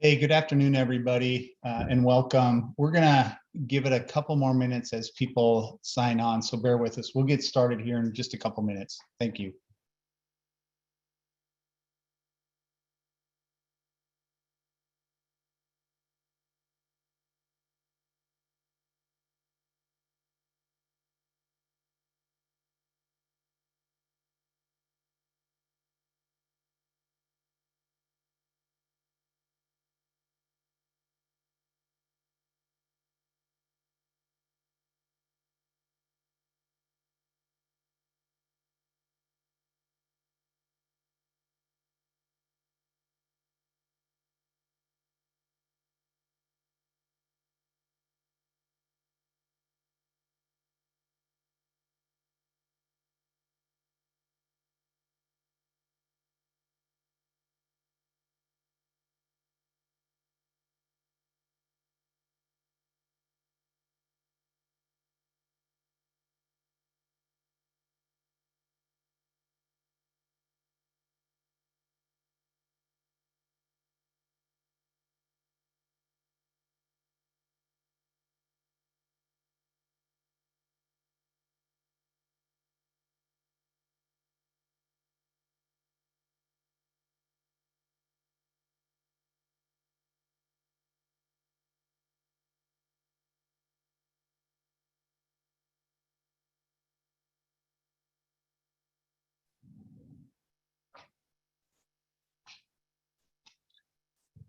Hey, good afternoon, everybody, and welcome. We're going to give it a couple more minutes as people sign on, so bear with us. We'll get started here in just a couple minutes. Thank you.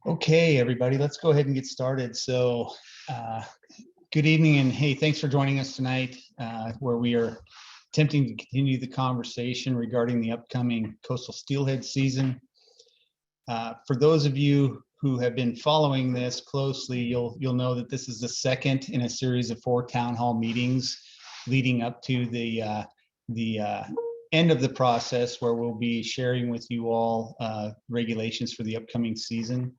Okay, everybody, let's go ahead and get started. So, good evening, and hey, thanks for joining us tonight, where we are attempting to continue the conversation regarding the upcoming coastal steelhead season. For those of you who have been following this closely, you'll know that this is the second in a series of 4 town hall meetings leading up to the end of the process, where we'll be sharing with you all regulations for the upcoming season.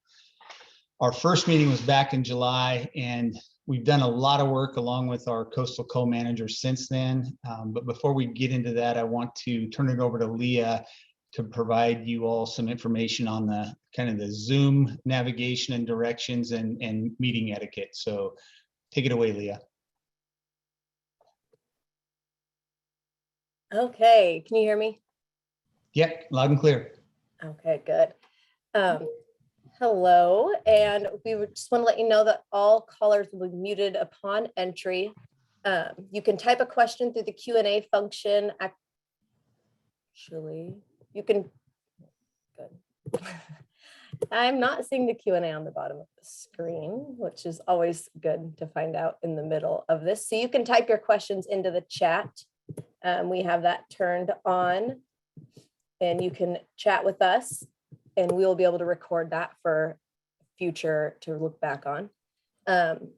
Our first meeting was back in July, and we've done a lot of work along with our coastal co-managers since then. But before we get into that, I want to turn it over to Leah to provide you all some information on the kind of the Zoom navigation and directions and meeting etiquette. So take it away, Leah. Okay, can you hear me? Yep, loud and clear. Okay, good. Hello, and we just want to let you know that all callers will be muted upon entry. You can type a question through the Q&A function. Actually, you can, good. I'm not seeing the Q&A on the bottom of the screen, which is always good to find out in the middle of this. So you can type your questions into the chat. We have that turned on, and you can chat with us, and we will be able to record that for future to look back on. And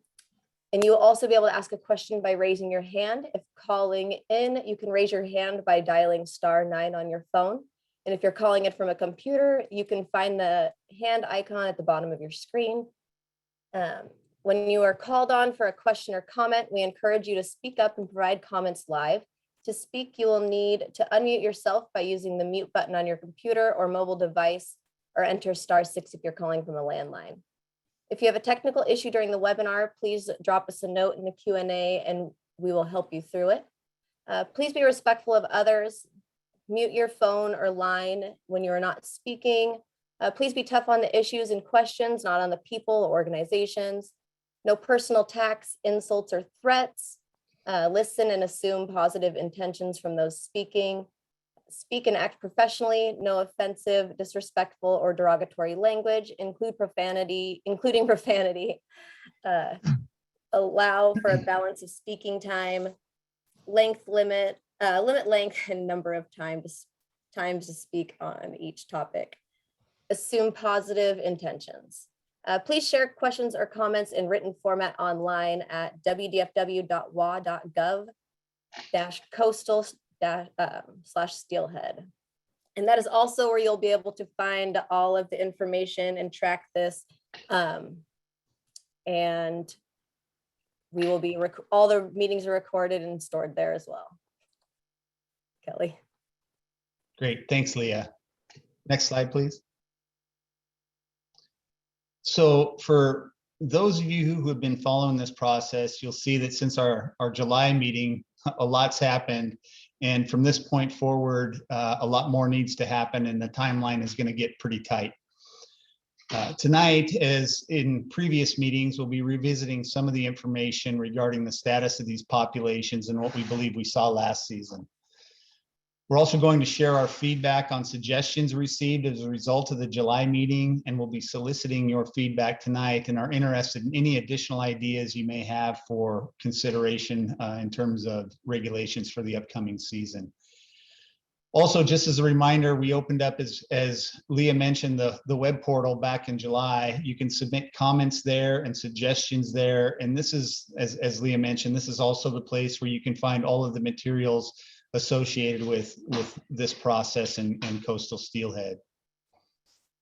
you'll also be able to ask a question by raising your hand. If calling in, you can raise your hand by dialing *9 on your phone. And if you're calling it from a computer, you can find the hand icon at the bottom of your screen. When you are called on for a question or comment, we encourage you to speak up and provide comments live. To speak, you will need to unmute yourself by using the mute button on your computer or mobile device, or enter *6 if you're calling from a landline. If you have a technical issue during the webinar, please drop us a note in the Q&A and we will help you through it. Please be respectful of others. Mute your phone or line when you are not speaking. Please be tough on the issues and questions, not on the people or organizations. No personal attacks, insults, or threats. Listen and assume positive intentions from those speaking. Speak and act professionally. No offensive, disrespectful, or derogatory language, including profanity. Allow for a balance of speaking time, limit length and number of times to speak on each topic. Assume positive intentions. Please share questions or comments in written format online at wdfw.wa.gov/coastal/steelhead. And that is also where you'll be able to find all of the information and track this. And we will be, all the meetings are recorded and stored there as well. Kelly. Great, thanks, Leah. Next slide, please. So for those of you who have been following this process, you'll see that since our July meeting, a lot's happened. And from this point forward, a lot more needs to happen, and the timeline is going to get pretty tight. Tonight, as in previous meetings, we'll be revisiting some of the information regarding the status of these populations and what we believe we saw last season. We're also going to share our feedback on suggestions received as a result of the July meeting, and we'll be soliciting your feedback tonight and are interested in any additional ideas you may have for consideration in terms of regulations for the upcoming season. Also, just as a reminder, we opened up, as Leah mentioned, the web portal back in July. You can submit comments there and suggestions there. And this is, as Leah mentioned, this is also the place where you can find all of the materials associated with this process and coastal steelhead.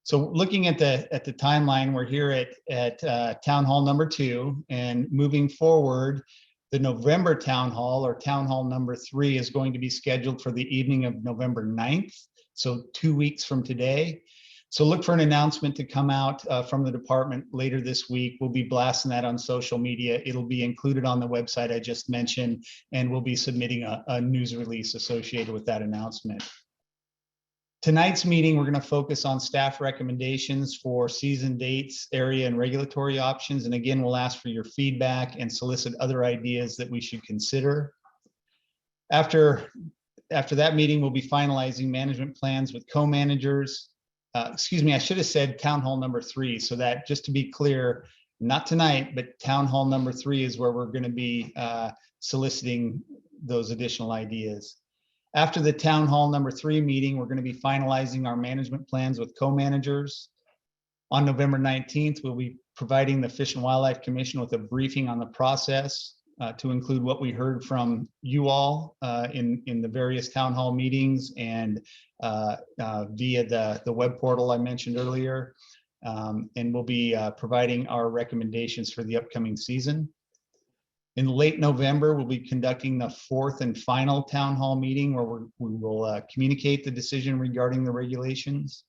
So looking at the timeline, we're here at Town Hall number 2, and moving forward, the November Town Hall, or Town Hall number 3, is going to be scheduled for the evening of November 9th, so 2 weeks from today. So look for an announcement to come out from the department later this week. We'll be blasting that on social media. It'll be included on the website I just mentioned, and we'll be submitting a news release associated with that announcement. Tonight's meeting, we're going to focus on staff recommendations for season dates, area, and regulatory options. And again, we'll ask for your feedback and solicit other ideas that we should consider. After that meeting, we'll be finalizing management plans with co-managers. Excuse me, I should have said Town Hall number 3, so that, just to be clear, not tonight, but Town Hall number 3 is where we're going to be soliciting those additional ideas. After the Town Hall number 3 meeting, we're going to be finalizing our management plans with co-managers. On November 19th, we'll be providing the Fish and Wildlife Commission with a briefing on the process to include what we heard from you all in the various Town Hall meetings and via the web portal I mentioned earlier. And we'll be providing our recommendations for the upcoming season. In late November, we'll be conducting the 4th and final Town Hall meeting where we will communicate the decision regarding the regulations.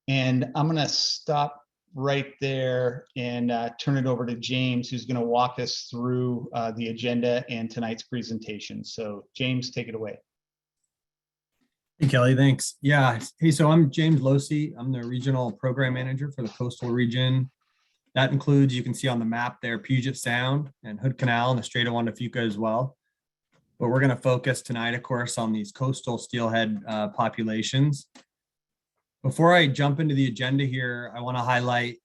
And I'm going to stop right there and turn it over to James, who's going to walk us through the agenda and tonight's presentation. So James, take it away. Hey, Kelly, thanks. Yeah. Hey, so I'm James Losey. I'm the regional program manager for the coastal region. That includes, you can see on the map there, Puget Sound and Hood Canal and the Strait of Juan de Fuca as well. But we're going to focus tonight, of course, on these coastal steelhead populations. Before I jump into the agenda here, I want to highlight,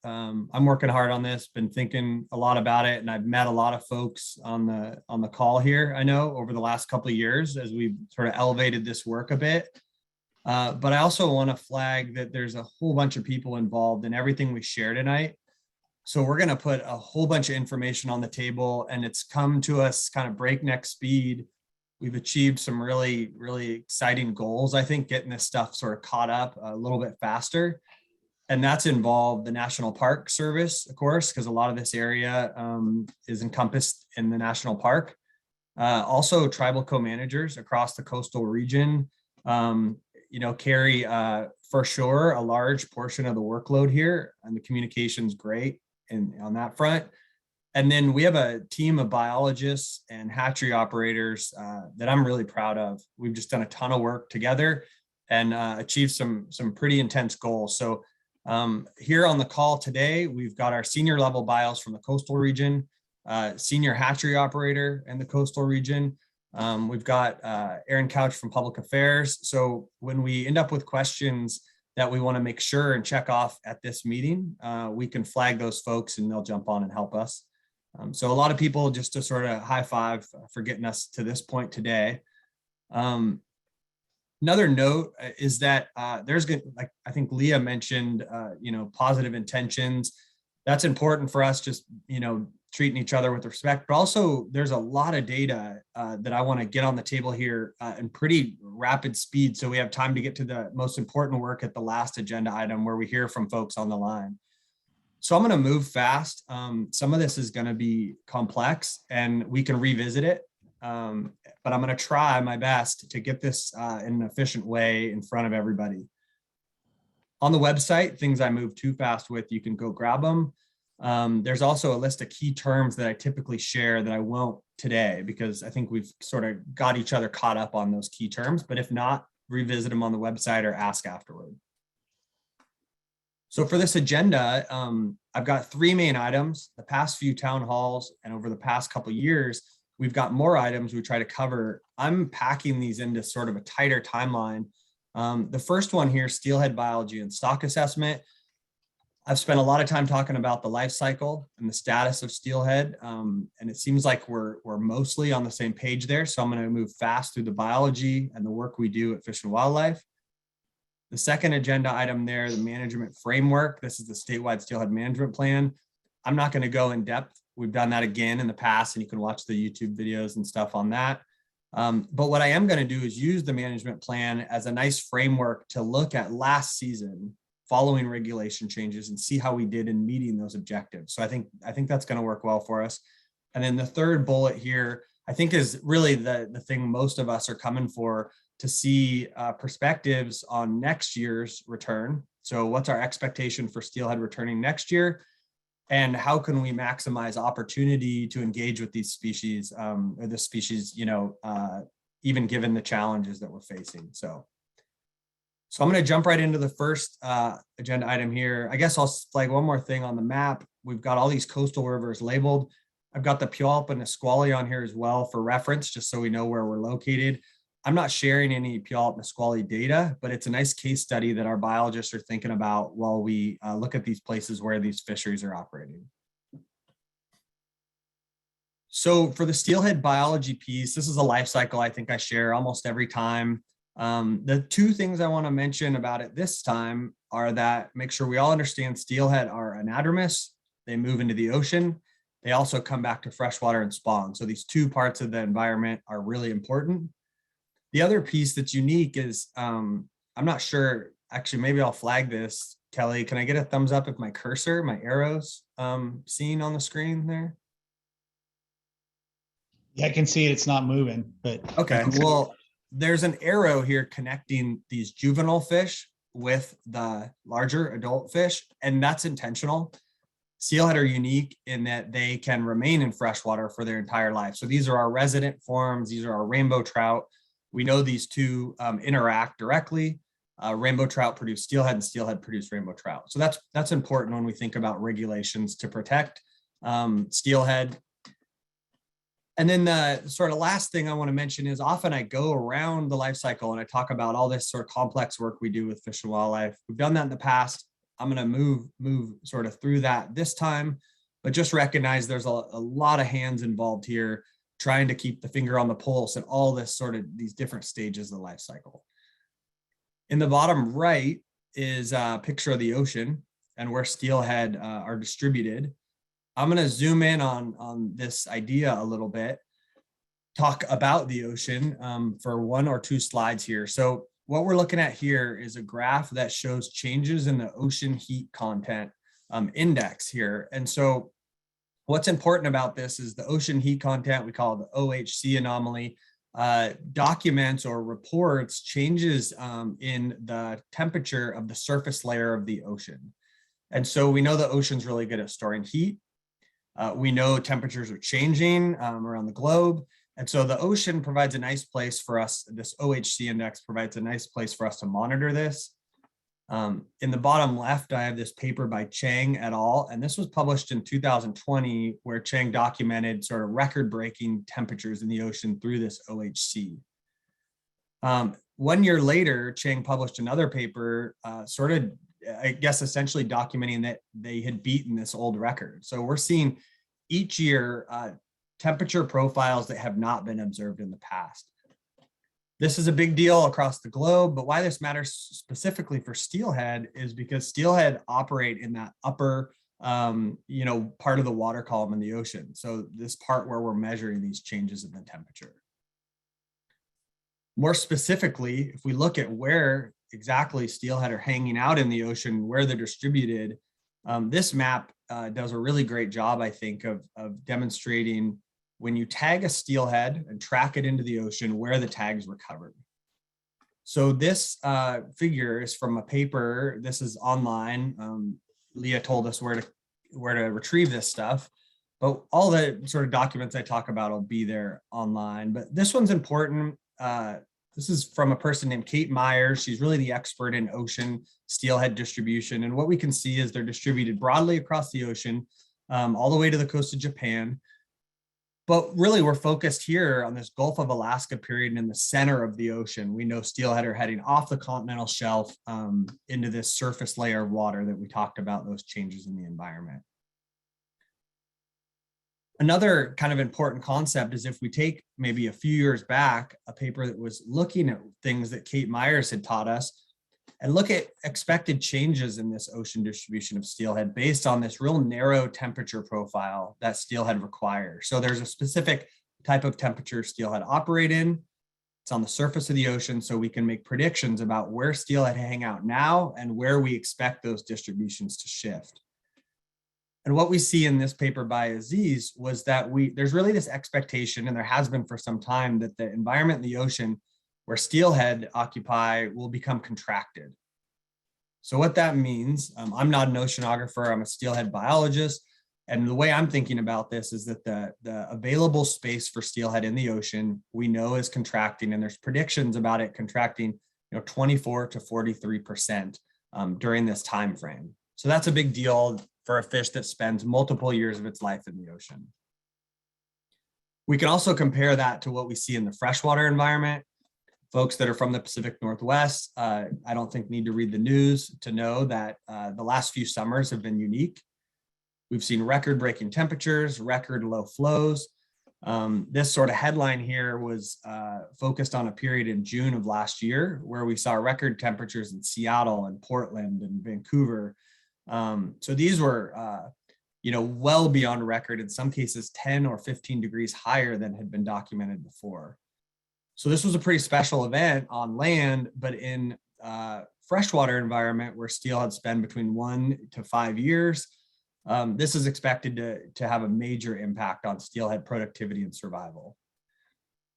I'm working hard on this, been thinking a lot about it, and I've met a lot of folks on the call here, I know, over the last couple of years as we've sort of elevated this work a bit. But I also want to flag that there's a whole bunch of people involved in everything we share tonight. So we're going to put a whole bunch of information on the table, and it's come to us kind of breakneck speed. We've achieved some really, really exciting goals, I think, getting this stuff sort of caught up a little bit faster. And that's involved the National Park Service, of course, because a lot of this area is encompassed in the national park. Also, tribal co-managers across the coastal region, carry for sure a large portion of the workload here, and the communication's great on that front. And then we have a team of biologists and hatchery operators that I'm really proud of. We've just done a ton of work together and achieved some pretty intense goals. So here on the call today, we've got our senior level bios from the coastal region, senior hatchery operator in the coastal region. We've got Aaron Couch from Public Affairs. So when we end up with questions that we want to make sure and check off at this meeting, we can flag those folks and they'll jump on and help us. So a lot of people, just to sort of high five for getting us to this point today. Another note is that there's good, like I think Leah mentioned, positive intentions. That's important for us, just, treating each other with respect, but also there's a lot of data that I want to get on the table here in pretty rapid speed. So we have time to get to the most important work at the last agenda item where we hear from folks on the line. So I'm going to move fast. Some of this is going to be complex and we can revisit it. But I'm going to try my best to get this in an efficient way in front of everybody. On the website, things I move too fast with, you can go grab them. There's also a list of key terms that I typically share that I won't today because I think we've sort of got each other caught up on those key terms, but if not, revisit them on the website or ask afterward. So for this agenda, I've got 3 main items. The past few town halls and over the past couple of years, we've got more items we try to cover. I'm packing these into sort of a tighter timeline. The first one here, Steelhead Biology and Stock Assessment. I've spent a lot of time talking about the life cycle and the status of steelhead, and it seems like we're mostly on the same page there. So I'm going to move fast through the biology and the work we do at Fish and Wildlife. The second agenda item there, the management framework. This is the Statewide Steelhead Management Plan. I'm not going to go in depth. We've done that again in the past, and you can watch the YouTube videos and stuff on that. But what I am going to do is use the management plan as a nice framework to look at last season following regulation changes and see how we did in meeting those objectives. So I think that's going to work well for us. And then the third bullet here, I think is really the thing most of us are coming for, to see perspectives on next year's return. So what's our expectation for steelhead returning next year? And how can we maximize opportunity to engage with these species, or the species, even given the challenges that we're facing. So I'm going to jump right into the first agenda item here. I guess I'll flag one more thing on the map. We've got all these coastal rivers labeled. I've got the Puyallup and Nisqually on here as well for reference, just so we know where we're located. I'm not sharing any Puyallup Nisqually data, but it's a nice case study that our biologists are thinking about while we look at these places where these fisheries are operating. So for the steelhead biology piece, this is a life cycle I think I share almost every time. The 2 things I want to mention about it this time are that make sure we all understand steelhead are anadromous. They move into the ocean. They also come back to freshwater and spawn. So these 2 parts of the environment are really important. The other piece that's unique is, I'm not sure, actually, maybe I'll flag this. Kelly, can I get a thumbs up if my cursor, my arrows seen on the screen there? Yeah, I can see it. It's not moving, but Okay, well, there's an arrow here connecting these juvenile fish with the larger adult fish, and that's intentional. Steelhead are unique in that they can remain in freshwater for their entire life. So these are our resident forms. These are our rainbow trout. We know these 2 interact directly. Rainbow trout produce steelhead and steelhead produce rainbow trout. So that's important when we think about regulations to protect steelhead. And then the sort of last thing I want to mention is often I go around the life cycle and I talk about all this sort of complex work we do with Fish and Wildlife. We've done that in the past. I'm going to move sort of through that this time, but just recognize there's a lot of hands involved here, trying to keep the finger on the pulse and all this sort of these different stages of the life cycle. In the bottom right is a picture of the ocean and where steelhead are distributed. I'm going to zoom in on this idea a little bit, talk about the ocean for 1 or 2 slides here. So what we're looking at here is a graph that shows changes in the ocean heat content index here. And so what's important about this is the ocean heat content, we call it the OHC anomaly, documents or reports changes in the temperature of the surface layer of the ocean. And so we know the ocean's really good at storing heat. We know temperatures are changing around the globe. And so the ocean provides a nice place for us. This OHC index provides a nice place for us to monitor this. In the bottom left, I have this paper by Chang et al. And this was published in 2020, where Chang documented sort of record-breaking temperatures in the ocean through this OHC. 1 year later, Chang published another paper, sort of, I guess, essentially documenting that they had beaten this old record. So we're seeing each year temperature profiles that have not been observed in the past. This is a big deal across the globe, but why this matters specifically for steelhead is because steelhead operate in that upper, part of the water column in the ocean. So this part where we're measuring these changes in the temperature. More specifically, if we look at where exactly steelhead are hanging out in the ocean, where they're distributed, this map does a really great job, I think, of demonstrating when you tag a steelhead and track it into the ocean, where the tags were covered. So this figure is from a paper. This is online. Leah told us where to retrieve this stuff, but all the sort of documents I talk about will be there online. But this one's important. This is from a person named Kate Myers. She's really the expert in ocean steelhead distribution. And what we can see is they're distributed broadly across the ocean, all the way to the coast of Japan. But really, we're focused here on this Gulf of Alaska period in the center of the ocean. We know steelhead are heading off the continental shelf into this surface layer of water that we talked about, those changes in the environment. Another kind of important concept is if we take maybe a few years back, a paper that was looking at things that Kate Myers had taught us, and look at expected changes in this ocean distribution of steelhead based on this real narrow temperature profile that steelhead requires. So there's a specific type of temperature steelhead operate in. It's on the surface of the ocean, so we can make predictions about where steelhead hang out now and where we expect those distributions to shift. And what we see in this paper by Aziz was that there's really this expectation, and there has been for some time, that the environment in the ocean where steelhead occupy will become contracted. So what that means, I'm not an oceanographer, I'm a steelhead biologist. And the way I'm thinking about this is that the available space for steelhead in the ocean, we know is contracting, and there's predictions about it contracting 24 to 43% during this time frame. So that's a big deal for a fish that spends multiple years of its life in the ocean. We can also compare that to what we see in the freshwater environment. Folks that are from the Pacific Northwest, I don't think need to read the news to know that the last few summers have been unique. We've seen record-breaking temperatures, record low flows. This sort of headline here was focused on a period in June of last year where we saw record temperatures in Seattle and Portland and Vancouver. So these were, well beyond record, in some cases 10 or 15 degrees higher than had been documented before. So this was a pretty special event on land, but in freshwater environment where steelhead spend between 1 to 5 years, this is expected to have a major impact on steelhead productivity and survival.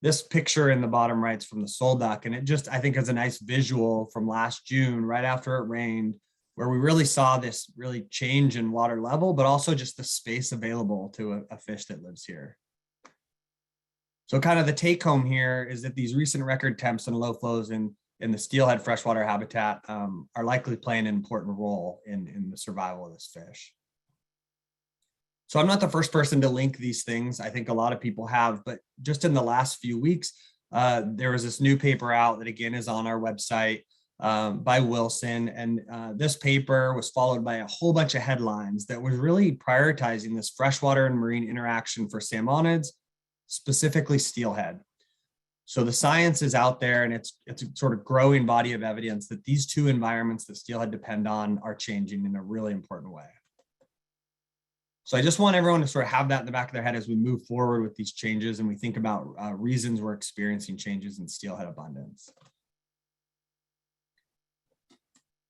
This picture in the bottom right is from the Sol Duck, and it just, I think, is a nice visual from last June, right after it rained, where we really saw this really change in water level, but also just the space available to a fish that lives here. So kind of the take home here is that these recent record temps and low flows in the steelhead freshwater habitat are likely playing an important role in the survival of this fish. So I'm not the first person to link these things. I think a lot of people have, but just in the last few weeks, there was this new paper out that again is on our website by Wilson. And this paper was followed by a whole bunch of headlines that was really prioritizing this freshwater and marine interaction for salmonids, specifically steelhead. So the science is out there, and it's a sort of growing body of evidence that these two environments that steelhead depend on are changing in a really important way. So I just want everyone to sort of have that in the back of their head as we move forward with these changes and we think about reasons we're experiencing changes in steelhead abundance.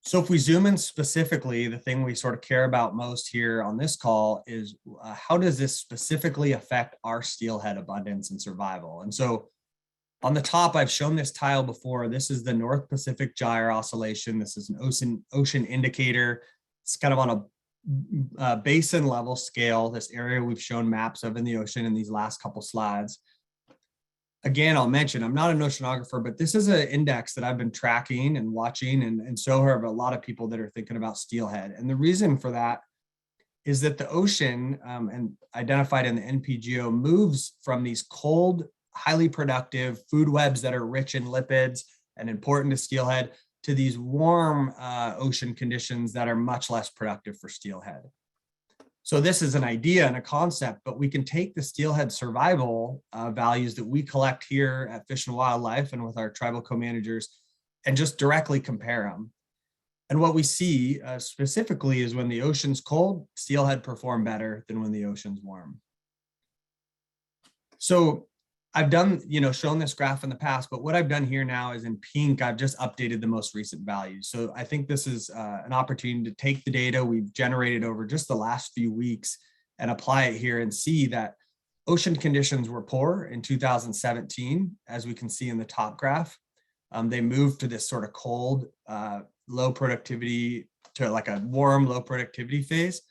So if we zoom in specifically, the thing we sort of care about most here on this call is how does this specifically affect our steelhead abundance and survival? And so on the top, I've shown this tile before. This is the North Pacific Gyre Oscillation. This is an ocean indicator. It's kind of on a basin level scale, this area we've shown maps of in the ocean in these last couple slides. Again, I'll mention, I'm not an oceanographer, but this is an index that I've been tracking and watching, and so have a lot of people that are thinking about steelhead. And the reason for that is that the ocean, and identified in the NPGO, moves from these cold, highly productive food webs that are rich in lipids and important to steelhead to these warm ocean conditions that are much less productive for steelhead. So this is an idea and a concept, but we can take the steelhead survival values that we collect here at Fish and Wildlife and with our tribal co-managers and just directly compare them. And what we see specifically is when the ocean's cold, steelhead perform better than when the ocean's warm. So I've done, shown this graph in the past, but what I've done here now is in pink, I've just updated the most recent values. So I think this is an opportunity to take the data we've generated over just the last few weeks and apply it here and see that ocean conditions were poor in 2017, as we can see in the top graph. They moved to this sort of cold, low productivity to like a warm, low productivity phase.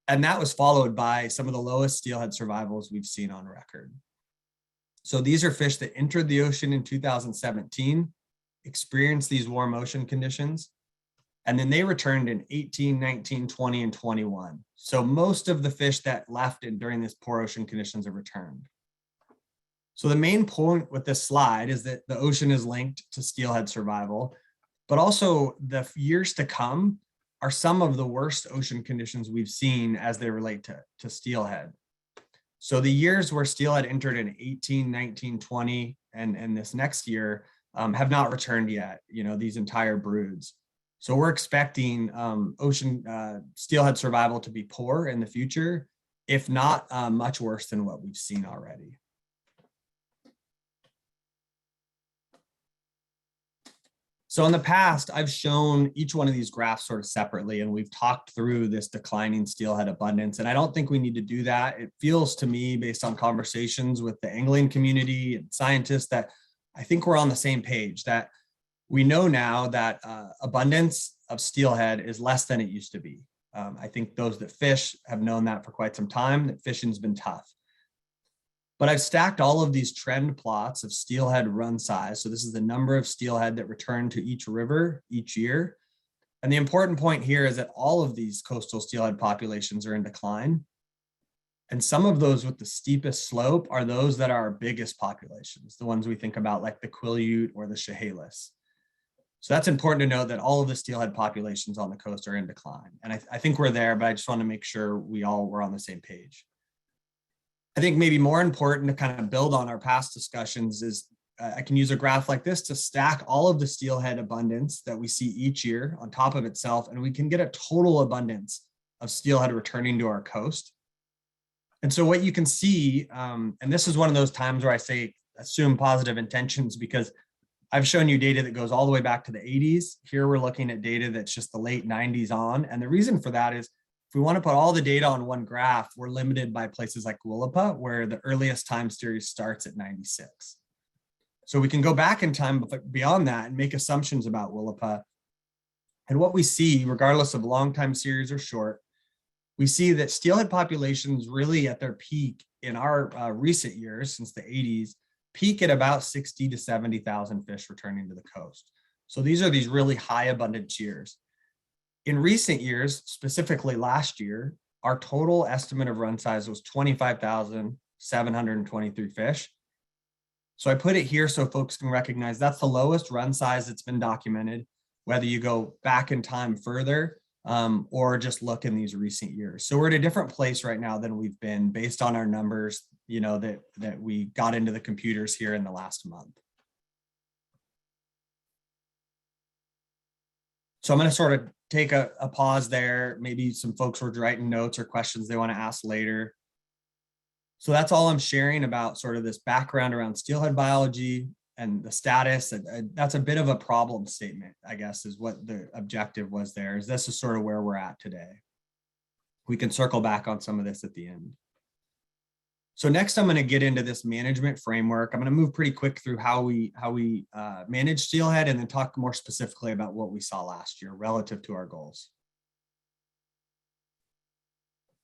And that was followed by some of the lowest steelhead survivals we've seen on record. So these are fish that entered the ocean in 2017, experienced these warm ocean conditions, and then they returned in 18, 19, 20, and 21. So most of the fish that left during these poor ocean conditions have returned. So the main point with this slide is that the ocean is linked to steelhead survival, but also the years to come are some of the worst ocean conditions we've seen as they relate to steelhead. So the years where steelhead entered in 18, 19, 20, and this next year have not returned yet, these entire broods. So we're expecting ocean steelhead survival to be poor in the future, if not much worse than what we've seen already. So in the past, I've shown each one of these graphs sort of separately, and we've talked through this declining steelhead abundance. And I don't think we need to do that. It feels to me, based on conversations with the angling community and scientists, that I think we're on the same page, that we know now that abundance of steelhead is less than it used to be. I think those that fish have known that for quite some time, that fishing's been tough. But I've stacked all of these trend plots of steelhead run size. So this is the number of steelhead that return to each river each year. And the important point here is that all of these coastal steelhead populations are in decline. And some of those with the steepest slope are those that are our biggest populations, the ones we think about like the Quileute or the Chehalis. So that's important to note, that all of the steelhead populations on the coast are in decline. And I think we're there, but I just want to make sure we all were on the same page. I think maybe more important to kind of build on our past discussions is I can use a graph like this to stack all of the steelhead abundance that we see each year on top of itself, and we can get a total abundance of steelhead returning to our coast. And so what you can see, and this is one of those times where I say assume positive intentions, because I've shown you data that goes all the way back to the 80s. Here we're looking at data that's just the late 90s on. And the reason for that is, if we want to put all the data on one graph, we're limited by places like Willapa, where the earliest time series starts at 96. So we can go back in time beyond that and make assumptions about Willapa. And what we see, regardless of long time series or short, we see that steelhead populations really at their peak in our recent years, since the 80s, peak at about 60 to 70,000 fish returning to the coast. So these are these really high abundance years. In recent years, specifically last year, our total estimate of run size was 25,723 fish. So I put it here so folks can recognize that's the lowest run size that's been documented, whether you go back in time further or just look in these recent years. So we're at a different place right now than we've been based on our numbers, that we got into the computers here in the last month. So I'm going to sort of take a pause there. Maybe some folks were writing notes or questions they want to ask later. So that's all I'm sharing about sort of this background around steelhead biology and the status. That's a bit of a problem statement, I guess, is what the objective was there. Is this is sort of where we're at today. We can circle back on some of this at the end. So next, I'm going to get into this management framework. I'm going to move pretty quick through how we manage steelhead, and then talk more specifically about what we saw last year relative to our goals.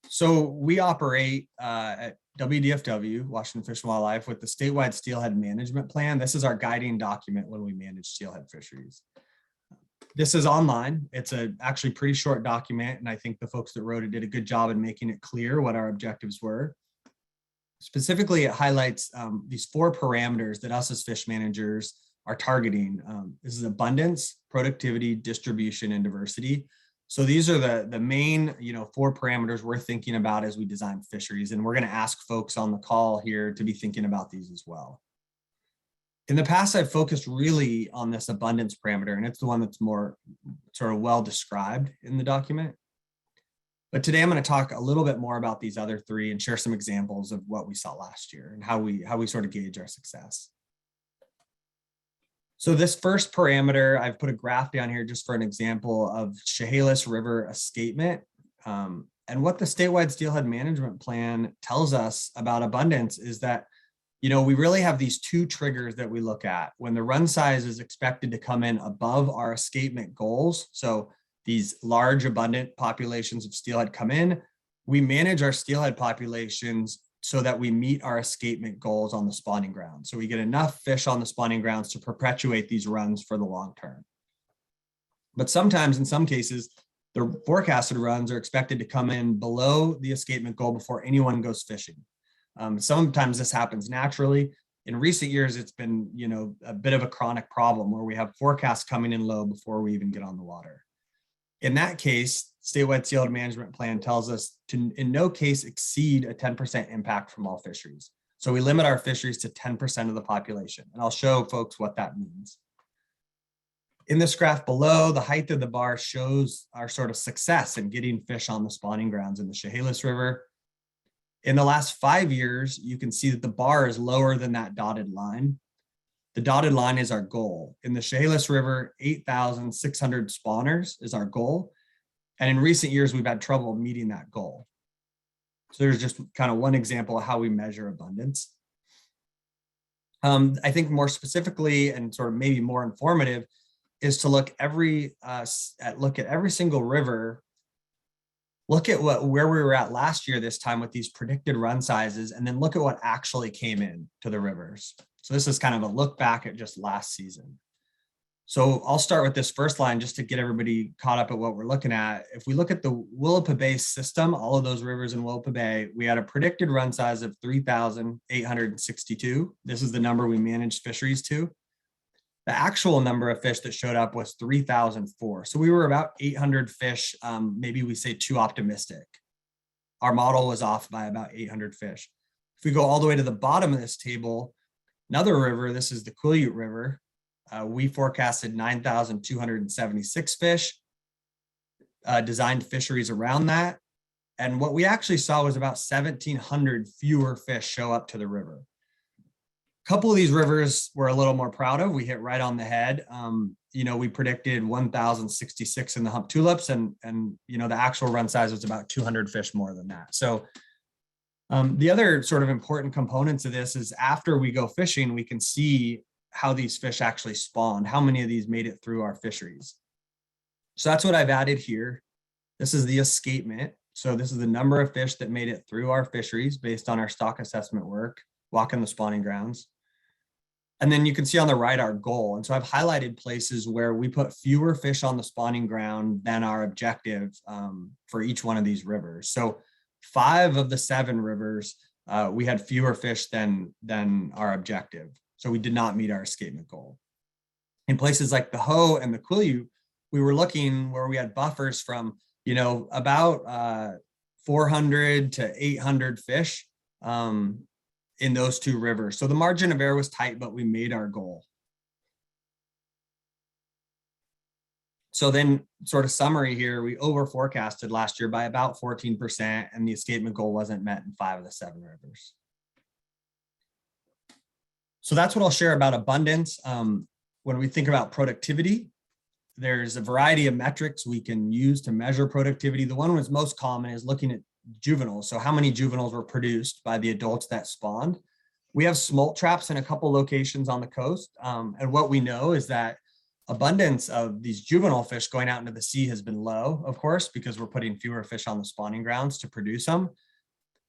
So we operate at WDFW, Washington Fish and Wildlife, with the Statewide Steelhead Management Plan. This is our guiding document when we manage steelhead fisheries. This is online. It's actually pretty short document, and I think the folks that wrote it did a good job in making it clear what our objectives were. Specifically, it highlights these 4 parameters that us as fish managers are targeting. This is abundance, productivity, distribution, and diversity. So these are the main 4 parameters we're thinking about as we design fisheries. And we're going to ask folks on the call here to be thinking about these as well. In the past, I've focused really on this abundance parameter, and it's the one that's more sort of well described in the document. But today I'm going to talk a little bit more about these other 3 and share some examples of what we saw last year and how we sort of gauge our success. So this first parameter, I've put a graph down here just for an example of Chehalis River escapement. And what the Statewide Steelhead Management Plan tells us about abundance is that we really have these two triggers that we look at when the run size is expected to come in above our escapement goals. So these large abundant populations of steelhead come in, we manage our steelhead populations so that we meet our escapement goals on the spawning ground. So we get enough fish on the spawning grounds to perpetuate these runs for the long term. But sometimes, in some cases, the forecasted runs are expected to come in below the escapement goal before anyone goes fishing. Sometimes this happens naturally. In recent years, it's been, a bit of a chronic problem where we have forecasts coming in low before we even get on the water. In that case, Statewide Steelhead Management Plan tells us to, in no case, exceed a 10% impact from all fisheries. So we limit our fisheries to 10% of the population, and I'll show folks what that means. In this graph below, the height of the bar shows our sort of success in getting fish on the spawning grounds in the Chehalis River. In the last 5 years, you can see that the bar is lower than that dotted line. The dotted line is our goal. In the Chehalis River, 8,600 spawners is our goal. And in recent years, we've had trouble meeting that goal. So there's just kind of one example of how we measure abundance. I think more specifically and sort of maybe more informative is to look at every single river, look at where we were at last year this time with these predicted run sizes, and then look at what actually came in to the rivers. So this is kind of a look back at just last season. So I'll start with this first line just to get everybody caught up at what we're looking at. If we look at the Willapa Bay system, all of those rivers in Willapa Bay, we had a predicted run size of 3,862. This is the number we managed fisheries to. The actual number of fish that showed up was 3,004. So we were about 800 fish, maybe we say too optimistic. Our model was off by about 800 fish. If we go all the way to the bottom of this table, another river, this is the Quileute River, we forecasted 9,276 fish, designed fisheries around that. And what we actually saw was about 1,700 fewer fish show up to the river. A couple of these rivers we're a little more proud of. We hit right on the head. We predicted 1,066 in the hump tulips, and the actual run size was about 200 fish more than that. So the other sort of important components of this is after we go fishing, we can see how these fish actually spawned, how many of these made it through our fisheries. So that's what I've added here. This is the escapement. So this is the number of fish that made it through our fisheries based on our stock assessment work, walking the spawning grounds. And then you can see on the right our goal. And so I've highlighted places where we put fewer fish on the spawning ground than our objective for each one of these rivers. So 5 of the 7 rivers, we had fewer fish than our objective. So we did not meet our escapement goal. In places like the Hoh and the Quileute, we were looking where we had buffers from, about 400 to 800 fish in those 2 rivers. So the margin of error was tight, but we made our goal. So then sort of summary here, we over forecasted last year by about 14%, and the escapement goal wasn't met in 5 of the 7 rivers. So that's what I'll share about abundance. When we think about productivity, there's a variety of metrics we can use to measure productivity. The one that's most common is looking at juveniles. So how many juveniles were produced by the adults that spawned? We have smolt traps in a couple locations on the coast. And what we know is that abundance of these juvenile fish going out into the sea has been low, of course, because we're putting fewer fish on the spawning grounds to produce them.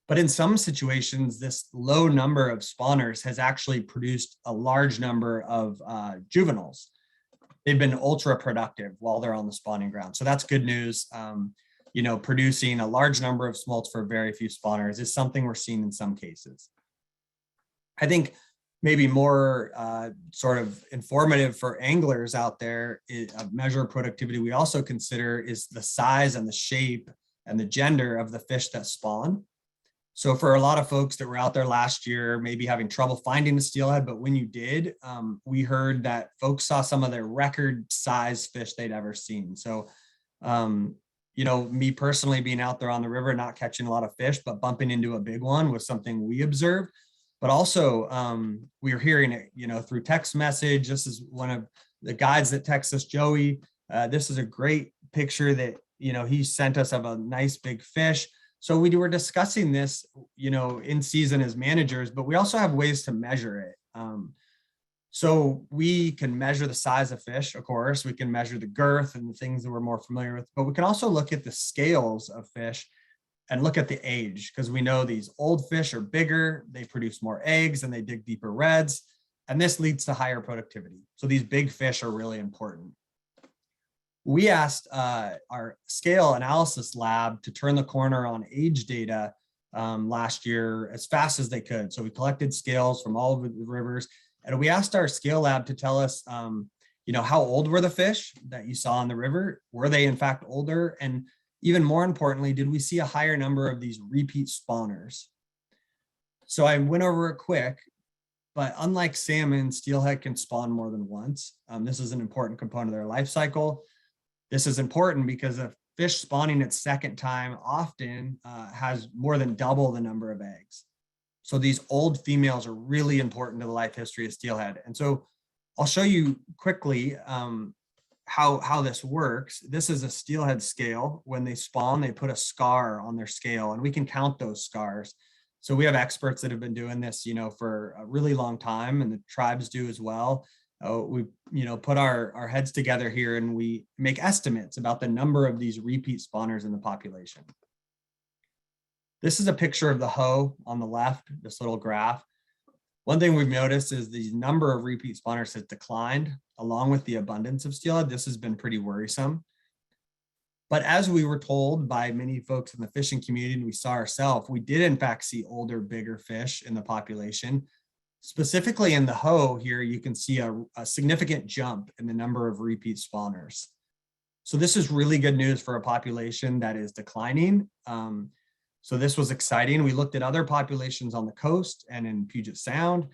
But in some situations, this low number of spawners has actually produced a large number of juveniles. They've been ultra productive while they're on the spawning ground. So that's good news. Producing a large number of smolts for very few spawners is something we're seeing in some cases. I think maybe more sort of informative for anglers out there, a measure of productivity we also consider is the size and the shape and the gender of the fish that spawn. So for a lot of folks that were out there last year, maybe having trouble finding a steelhead, but when you did, we heard that folks saw some of their record size fish they'd ever seen. So, me personally being out there on the river, not catching a lot of fish, but bumping into a big one was something we observed. But also we were hearing it, through text message. This is one of the guides that texts us, Joey. This is a great picture that, he sent us of a nice big fish. So we were discussing this, in season as managers, but we also have ways to measure it. So we can measure the size of fish, of course, we can measure the girth and the things that we're more familiar with, but we can also look at the scales of fish and look at the age, because we know these old fish are bigger, they produce more eggs, and they dig deeper redds, and this leads to higher productivity. So these big fish are really important. We asked our scale analysis lab to turn the corner on age data last year as fast as they could. So we collected scales from all over the rivers, and we asked our scale lab to tell us, how old were the fish that you saw in the river? Were they in fact older? And even more importantly, did we see a higher number of these repeat spawners? So I went over it quick, but unlike salmon, steelhead can spawn more than once. This is an important component of their life cycle. This is important because a fish spawning its second time often has more than double the number of eggs. So these old females are really important to the life history of steelhead. And so I'll show you quickly how this works. This is a steelhead scale. When they spawn, they put a scar on their scale, and we can count those scars. So we have experts that have been doing this, for a really long time, and the tribes do as well. We, put our heads together here, and we make estimates about the number of these repeat spawners in the population. This is a picture of the hoe on the left, this little graph. One thing we've noticed is the number of repeat spawners has declined along with the abundance of steelhead. This has been pretty worrisome. But as we were told by many folks in the fishing community, and we saw ourselves, we did in fact see older, bigger fish in the population. Specifically in the hoe here, you can see a significant jump in the number of repeat spawners. So this is really good news for a population that is declining. So this was exciting. We looked at other populations on the coast and in Puget Sound.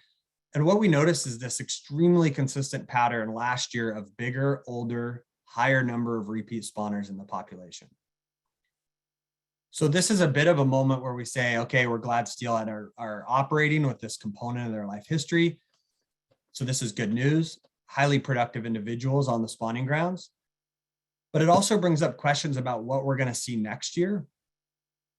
And what we noticed is this extremely consistent pattern last year of bigger, older, higher number of repeat spawners in the population. So this is a bit of a moment where we say, okay, we're glad steelhead are operating with this component of their life history. So this is good news, highly productive individuals on the spawning grounds. But it also brings up questions about what we're going to see next year.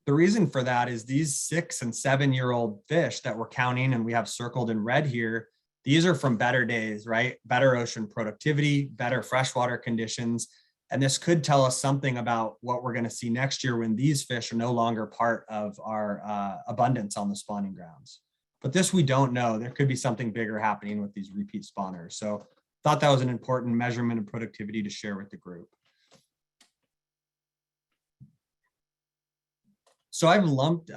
The reason for that is these 6- and 7-year-old fish that we're counting, and we have circled in red here, these are from better days, right? Better ocean productivity, better freshwater conditions. And this could tell us something about what we're going to see next year when these fish are no longer part of our abundance on the spawning grounds. But this we don't know. There could be something bigger happening with these repeat spawners. So thought that was an important measurement of productivity to share with the group. So I've lumped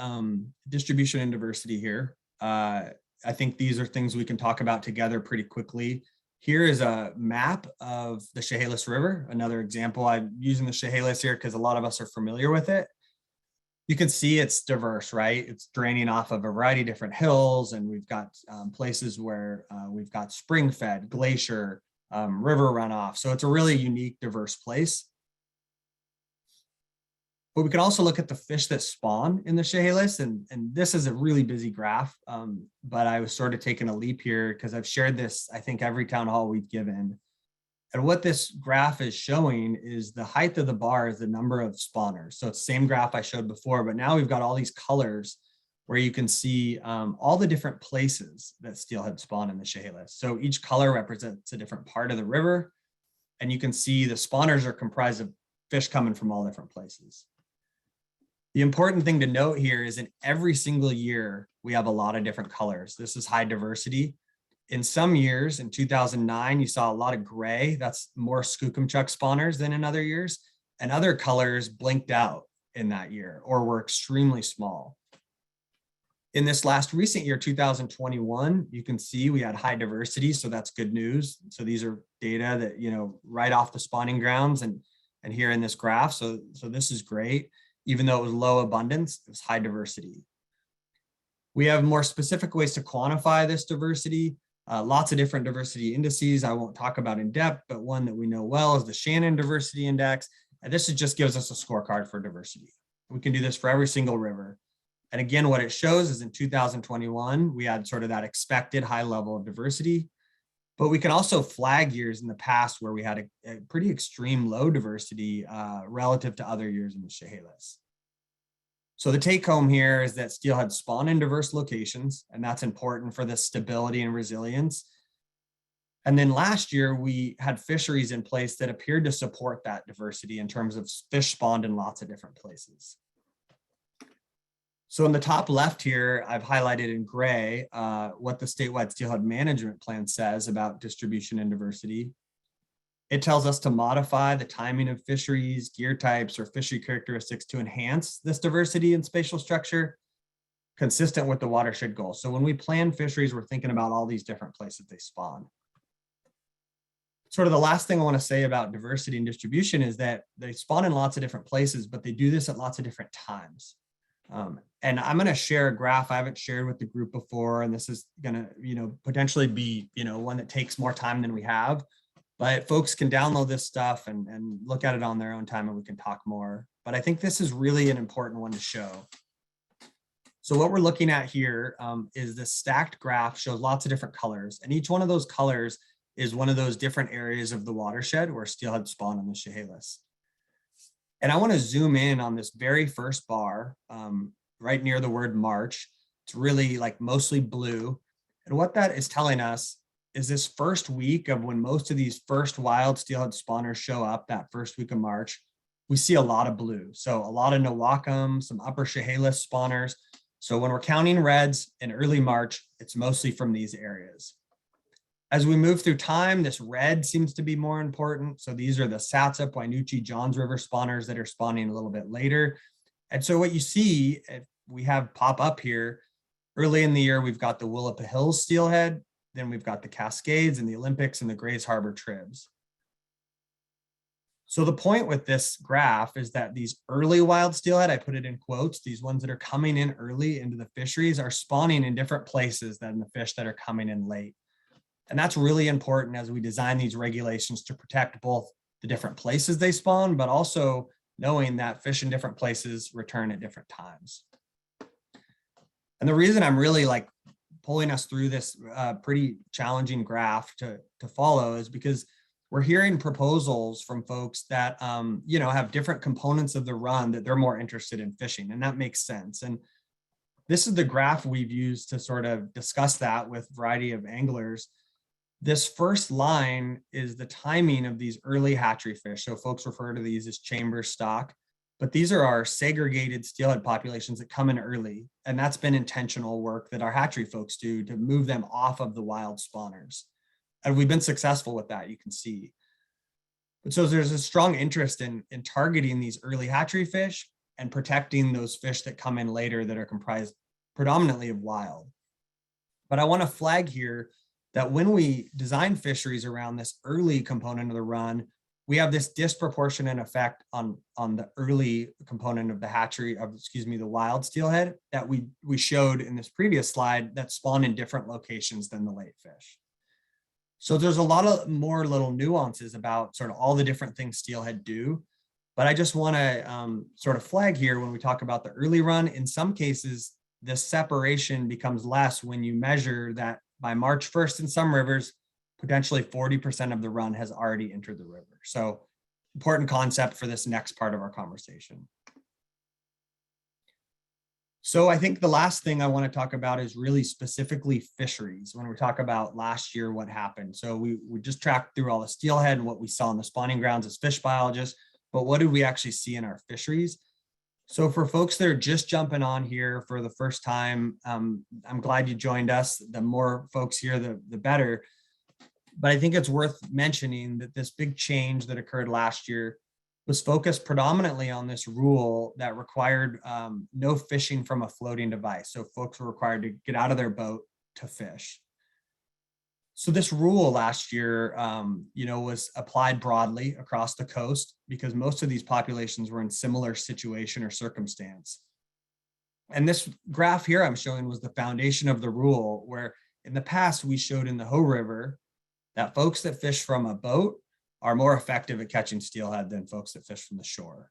distribution and diversity here. I think these are things we can talk about together pretty quickly. Here is a map of the Chehalis River. Another example, I'm using the Chehalis here because a lot of us are familiar with it. You can see it's diverse, right? It's draining off of a variety of different hills, and we've got places where we've got spring-fed, glacier, river runoff. So it's a really unique, diverse place. But we can also look at the fish that spawn in the Chehalis, and this is a really busy graph, but I was sort of taking a leap here because I've shared this, I think, every town hall we've given. And what this graph is showing is the height of the bar is the number of spawners. So it's the same graph I showed before, but now we've got all these colors where you can see all the different places that steelhead spawn in the Chehalis. So each color represents a different part of the river, and you can see the spawners are comprised of fish coming from all different places. The important thing to note here is in every single year, we have a lot of different colors. This is high diversity. In some years, in 2009, you saw a lot of gray. That's more Skookumchuck spawners than in other years. And other colors blinked out in that year or were extremely small. In this last recent year, 2021, you can see we had high diversity. So that's good news. So these are data that, right off the spawning grounds and here in this graph. So this is great. Even though it was low abundance, it was high diversity. We have more specific ways to quantify this diversity. Lots of different diversity indices I won't talk about in depth, but one that we know well is the Shannon Diversity Index. And this just gives us a scorecard for diversity. We can do this for every single river. And again, what it shows is in 2021, we had sort of that expected high level of diversity. But we can also flag years in the past where we had a pretty extreme low diversity relative to other years in the Chehalis. So the take home here is that steelhead spawn in diverse locations, and that's important for the stability and resilience. And then last year, we had fisheries in place that appeared to support that diversity in terms of fish spawned in lots of different places. So in the top left here, I've highlighted in gray what the statewide steelhead management plan says about distribution and diversity. It tells us to modify the timing of fisheries, gear types, or fishery characteristics to enhance this diversity and spatial structure consistent with the watershed goal. So when we plan fisheries, we're thinking about all these different places they spawn. Sort of the last thing I want to say about diversity and distribution is that they spawn in lots of different places, but they do this at lots of different times. And I'm going to share a graph I haven't shared with the group before, and this is going to, potentially be, one that takes more time than we have, but folks can download this stuff and look at it on their own time, and we can talk more. But I think this is really an important one to show. So what we're looking at here is this stacked graph shows lots of different colors, and each one of those colors is one of those different areas of the watershed where steelhead spawn on the Chehalis. And I want to zoom in on this very first bar right near the word March. It's really like mostly blue. And what that is telling us is this first week of when most of these first wild steelhead spawners show up, that first week of March, we see a lot of blue. So a lot of Nowakam, some upper Chehalis spawners. So when we're counting reds in early March, it's mostly from these areas. As we move through time, this red seems to be more important. So these are the Satsip, Wainuchi, Johns River spawners that are spawning a little bit later. And so what you see, if we have pop up here, early in the year, we've got the Willapa Hills steelhead, then we've got the Cascades and the Olympics and the Grays Harbor Tribs. So the point with this graph is that these early wild steelhead, I put it in quotes, these ones that are coming in early into the fisheries are spawning in different places than the fish that are coming in late. And that's really important as we design these regulations to protect both the different places they spawn, but also knowing that fish in different places return at different times. And the reason I'm really pulling us through this pretty challenging graph to follow is because we're hearing proposals from folks that have different components of the run that they're more interested in fishing, and that makes sense. And this is the graph we've used to sort of discuss that with a variety of anglers. This first line is the timing of these early hatchery fish. So folks refer to these as chamber stock, but these are our segregated steelhead populations that come in early. And that's been intentional work that our hatchery folks do to move them off of the wild spawners. And we've been successful with that, you can see. But so there's a strong interest in targeting these early hatchery fish and protecting those fish that come in later that are comprised predominantly of wild. But I want to flag here that when we design fisheries around this early component of the run, we have this disproportionate effect on the early component of the hatchery of, the wild steelhead that we showed in this previous slide that spawn in different locations than the late fish. So there's a lot of more little nuances about sort of all the different things steelhead do. But I just want to sort of flag here when we talk about the early run, in some cases, this separation becomes less when you measure that by March 1st in some rivers, potentially 40% of the run has already entered the river. So important concept for this next part of our conversation. So I think the last thing I want to talk about is really specifically fisheries. When we talk about last year, what happened. So we just tracked through all the steelhead and what we saw in the spawning grounds as fish biologists, but what did we actually see in our fisheries? So for folks that are just jumping on here for the first time, I'm glad you joined us. The more folks here, the better. But I think it's worth mentioning that this big change that occurred last year was focused predominantly on this rule that required no fishing from a floating device. So folks were required to get out of their boat to fish. So this rule last year, was applied broadly across the coast because most of these populations were in similar situation or circumstance. And this graph here I'm showing was the foundation of the rule, where in the past we showed in the Hoh River that folks that fish from a boat are more effective at catching steelhead than folks that fish from the shore.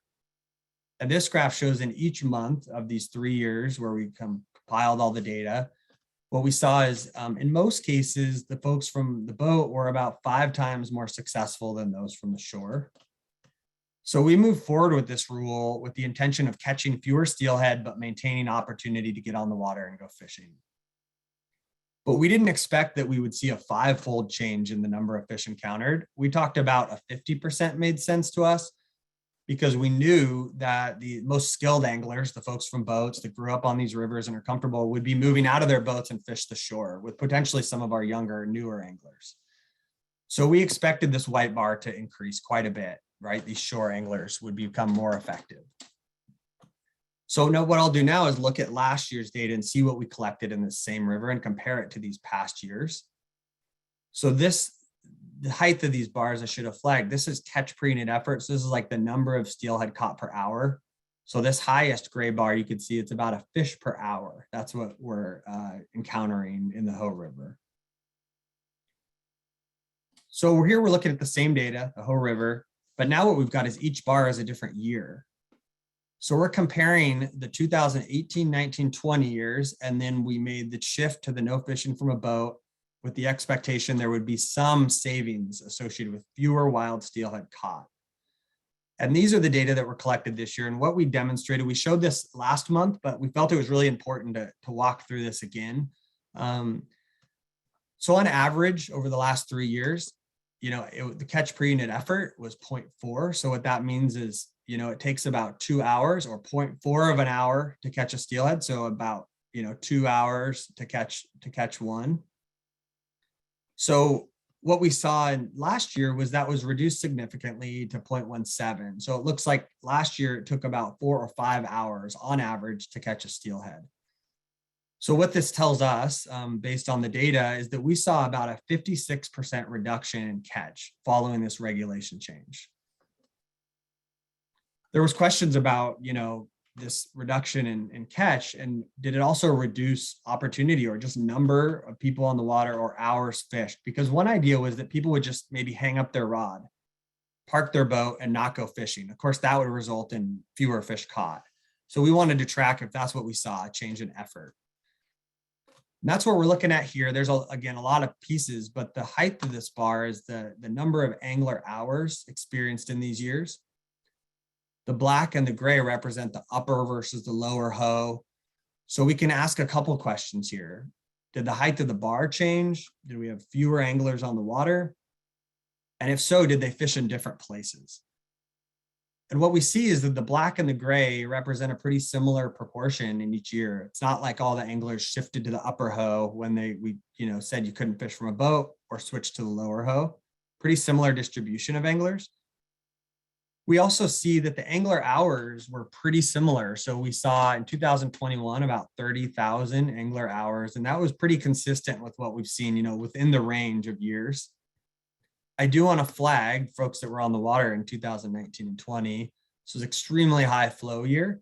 And this graph shows in each month of these 3 years where we compiled all the data, what we saw is in most cases, the folks from the boat were about 5 times more successful than those from the shore. So we moved forward with this rule with the intention of catching fewer steelhead, but maintaining opportunity to get on the water and go fishing. But we didn't expect that we would see a 5-fold change in the number of fish encountered. We talked about a 50% made sense to us because we knew that the most skilled anglers, the folks from boats that grew up on these rivers and are comfortable, would be moving out of their boats and fish the shore with potentially some of our younger, newer anglers. So we expected this white bar to increase quite a bit, right? These shore anglers would become more effective. So now what I'll do now is look at last year's data and see what we collected in the same river and compare it to these past years. So the height of these bars, I should have flagged, this is catch pre-net effort. So this is like the number of steelhead caught per hour. So this highest gray bar, you can see it's about a fish per hour. That's what we're encountering in the Hoh River. So we're looking at the same data, the Hoh River, but now what we've got is each bar is a different year. So we're comparing the 2018, 19, 20 years, and then we made the shift to the no fishing from a boat with the expectation there would be some savings associated with fewer wild steelhead caught. And these are the data that were collected this year. And what we demonstrated, we showed this last month, but we felt it was really important to walk through this again. So on average, over the last 3 years, the catch pre-net effort was 0.4. So what that means is, it takes about 2 hours or 0.4 of an hour to catch a steelhead. So about, 2 hours to catch one. So what we saw in last year was that was reduced significantly to 0.17. So it looks like last year it took about 4 or 5 hours on average to catch a steelhead. So what this tells us, based on the data, is that we saw about a 56% reduction in catch following this regulation change. There was questions about, this reduction in catch, and did it also reduce opportunity or just number of people on the water or hours fished? Because one idea was that people would just maybe hang up their rod, park their boat, and not go fishing. Of course, that would result in fewer fish caught. So we wanted to track if that's what we saw, a change in effort. And that's what we're looking at here. There's, again, a lot of pieces, but the height of this bar is the number of angler hours experienced in these years. The black and the gray represent the upper versus the lower Hoh. So we can ask a couple questions here. Did the height of the bar change? Did we have fewer anglers on the water? And if so, did they fish in different places? And what we see is that the black and the gray represent a pretty similar proportion in each year. It's not like all the anglers shifted to the upper Hoh when we said you couldn't fish from a boat or switched to the lower Hoh. Pretty similar distribution of anglers. We also see that the angler hours were pretty similar. So we saw in 2021 about 30,000 angler hours, and that was pretty consistent with what we've seen, within the range of years. I do want to flag folks that were on the water in 2019 and 20. This was extremely high flow year.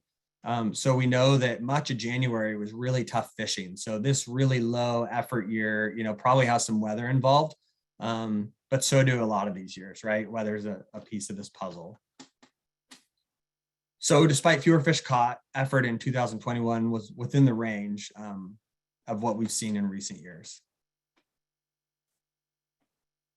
So we know that much of January was really tough fishing. So this really low effort year, probably has some weather involved, but so do a lot of these years, right? Weather's a piece of this puzzle. So despite fewer fish caught, effort in 2021 was within the range of what we've seen in recent years.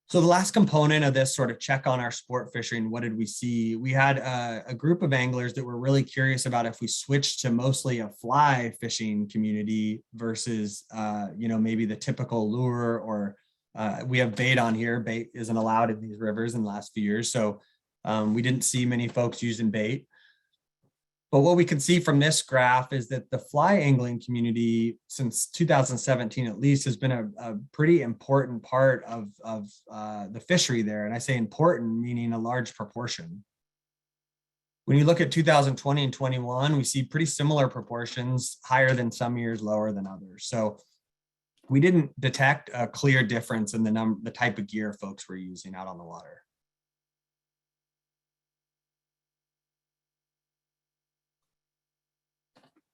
So the last component of this sort of check on our sport fishing, what did we see? We had a group of anglers that were really curious about if we switched to mostly a fly fishing community versus, maybe the typical lure, or we have bait on here. Bait isn't allowed in these rivers in the last few years. So we didn't see many folks using bait. But what we can see from this graph is that the fly angling community since 2017 at least has been a pretty important part of the fishery there. And I say important, meaning a large proportion. When you look at 2020 and 21, we see pretty similar proportions, higher than some years, lower than others. So we didn't detect a clear difference in the type of gear folks were using out on the water.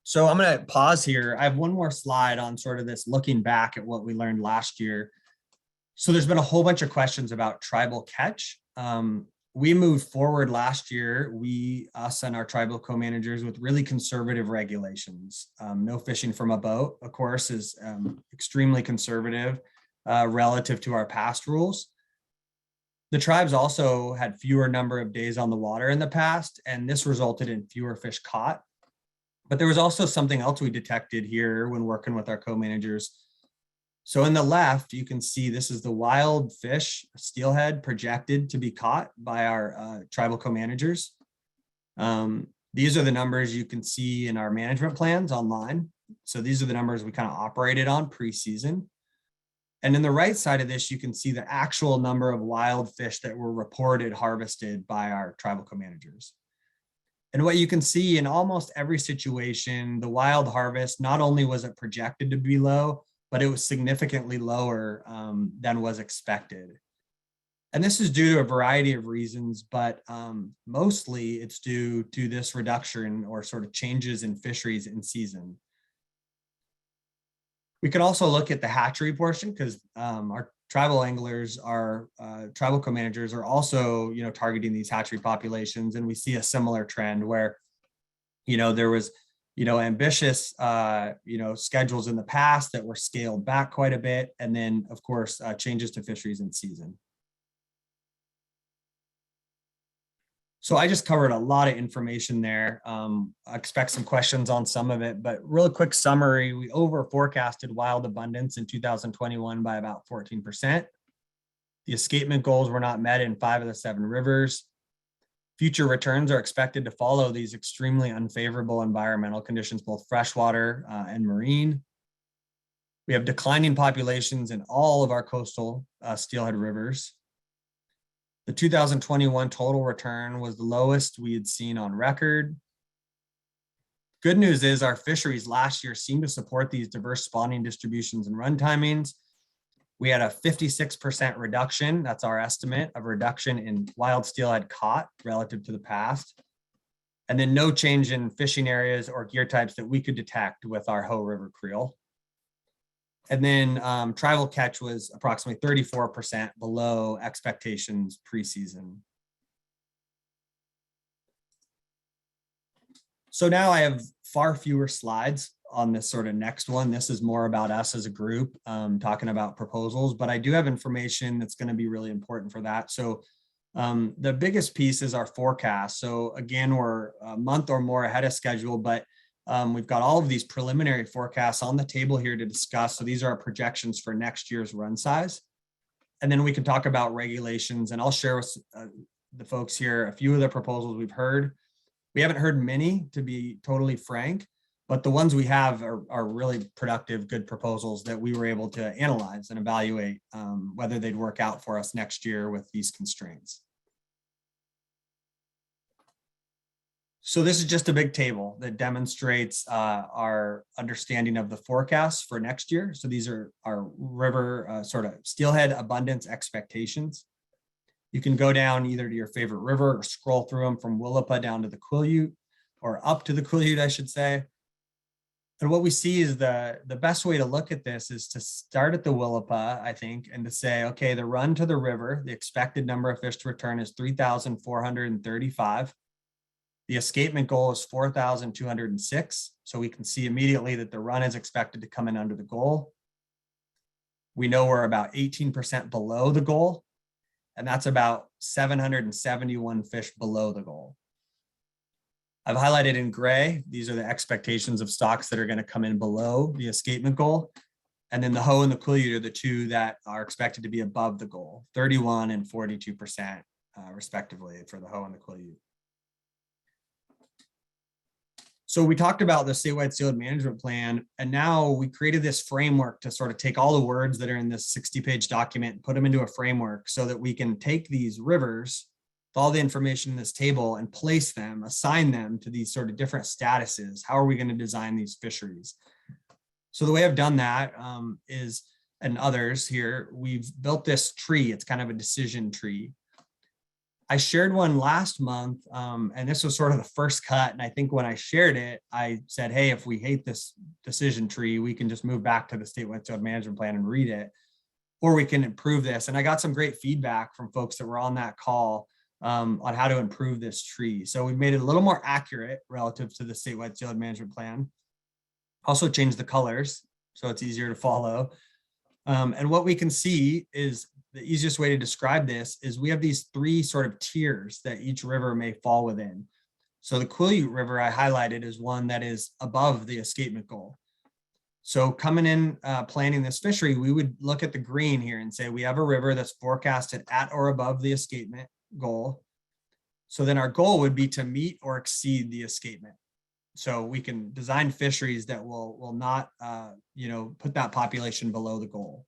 So I'm going to pause here. I have one more slide on sort of this looking back at what we learned last year. So there's been a whole bunch of questions about tribal catch. We moved forward last year, us and our tribal co-managers, with really conservative regulations. No fishing from a boat, of course, is extremely conservative relative to our past rules. The tribes also had fewer number of days on the water in the past, and this resulted in fewer fish caught. But there was also something else we detected here when working with our co-managers. So in the left, you can see this is the wild fish, steelhead, projected to be caught by our tribal co-managers. These are the numbers you can see in our management plans online. So these are the numbers we kind of operated on pre-season. And in the right side of this, you can see the actual number of wild fish that were reported harvested by our tribal co-managers. And what you can see in almost every situation, the wild harvest, not only was it projected to be low, but it was significantly lower than was expected. And this is due to a variety of reasons, but mostly it's due to this reduction or sort of changes in fisheries in season. We can also look at the hatchery portion because our tribal anglers, our tribal co-managers are also, targeting these hatchery populations, and we see a similar trend where, there was, ambitious, schedules in the past that were scaled back quite a bit, and then of course changes to fisheries in season. So I just covered a lot of information there. I expect some questions on some of it, but real quick summary, we over forecasted wild abundance in 2021 by about 14%. The escapement goals were not met in 5 of the 7 rivers. Future returns are expected to follow these extremely unfavorable environmental conditions, both freshwater and marine. We have declining populations in all of our coastal steelhead rivers. The 2021 total return was the lowest we had seen on record. Good news is our fisheries last year seemed to support these diverse spawning distributions and run timings. We had a 56% reduction, that's our estimate of reduction in wild steelhead caught relative to the past. And then no change in fishing areas or gear types that we could detect with our Hoh River creel. And then tribal catch was approximately 34% below expectations pre-season. So now I have far fewer slides on this sort of next one. This is more about us as a group talking about proposals, but I do have information that's going to be really important for that. So the biggest piece is our forecast. So again, we're a month or more ahead of schedule, but we've got all of these preliminary forecasts on the table here to discuss. So these are our projections for next year's run size. And then we can talk about regulations, and I'll share with the folks here a few of the proposals we've heard. We haven't heard many, to be totally frank, but the ones we have are really productive, good proposals that we were able to analyze and evaluate whether they'd work out for us next year with these constraints. So this is just a big table that demonstrates our understanding of the forecast for next year. So these are our river sort of steelhead abundance expectations. You can go down either to your favorite river or scroll through them from Willapa down to the Quileute, or up to the Quileute, I should say. And what we see is the best way to look at this is to start at the Willapa, I think, and to say, okay, the run to the river, the expected number of fish to return is 3,435. The escapement goal is 4,206. So we can see immediately that the run is expected to come in under the goal. We know we're about 18% below the goal, and that's about 771 fish below the goal. I've highlighted in gray, these are the expectations of stocks that are going to come in below the escapement goal. And then the Hoh and the Quileute are the two that are expected to be above the goal, 31 and 42% respectively for the Hoh and the Quileute. So we talked about the Statewide Steelhead Management Plan, and now we created this framework to sort of take all the words that are in this 60-page document and put them into a framework so that we can take these rivers, all the information in this table, and place them, assign them to these sort of different statuses. How are we going to design these fisheries? So the way I've done that is, and others here, we've built this tree. It's kind of a decision tree. I shared one last month, and this was sort of the first cut. And I think when I shared it, I said, hey, if we hate this decision tree, we can just move back to the Statewide Steelhead Management Plan and read it, or we can improve this. And I got some great feedback from folks that were on that call on how to improve this tree. So we've made it a little more accurate relative to the Statewide Steelhead Management Plan. Also changed the colors so it's easier to follow. And what we can see is the easiest way to describe this is we have these three sort of tiers that each river may fall within. So the Quileute River I highlighted is one that is above the escapement goal. So coming in, planning this fishery, we would look at the green here and say, we have a river that's forecasted at or above the escapement goal. So then our goal would be to meet or exceed the escapement. So we can design fisheries that will not, put that population below the goal.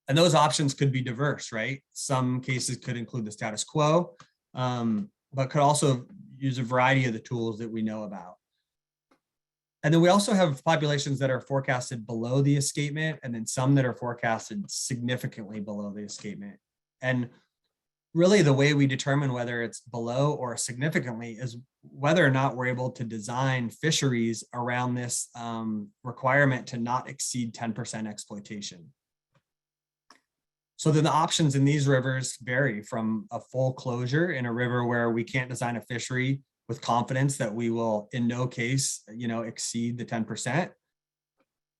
And those options could be diverse, right? Some cases could include the status quo, but could also use a variety of the tools that we know about. And then we also have populations that are forecasted below the escapement, and then some that are forecasted significantly below the escapement. And really the way we determine whether it's below or significantly is whether or not we're able to design fisheries around this requirement to not exceed 10% exploitation. So then the options in these rivers vary from a full closure in a river where we can't design a fishery with confidence that we will in no case, exceed the 10%,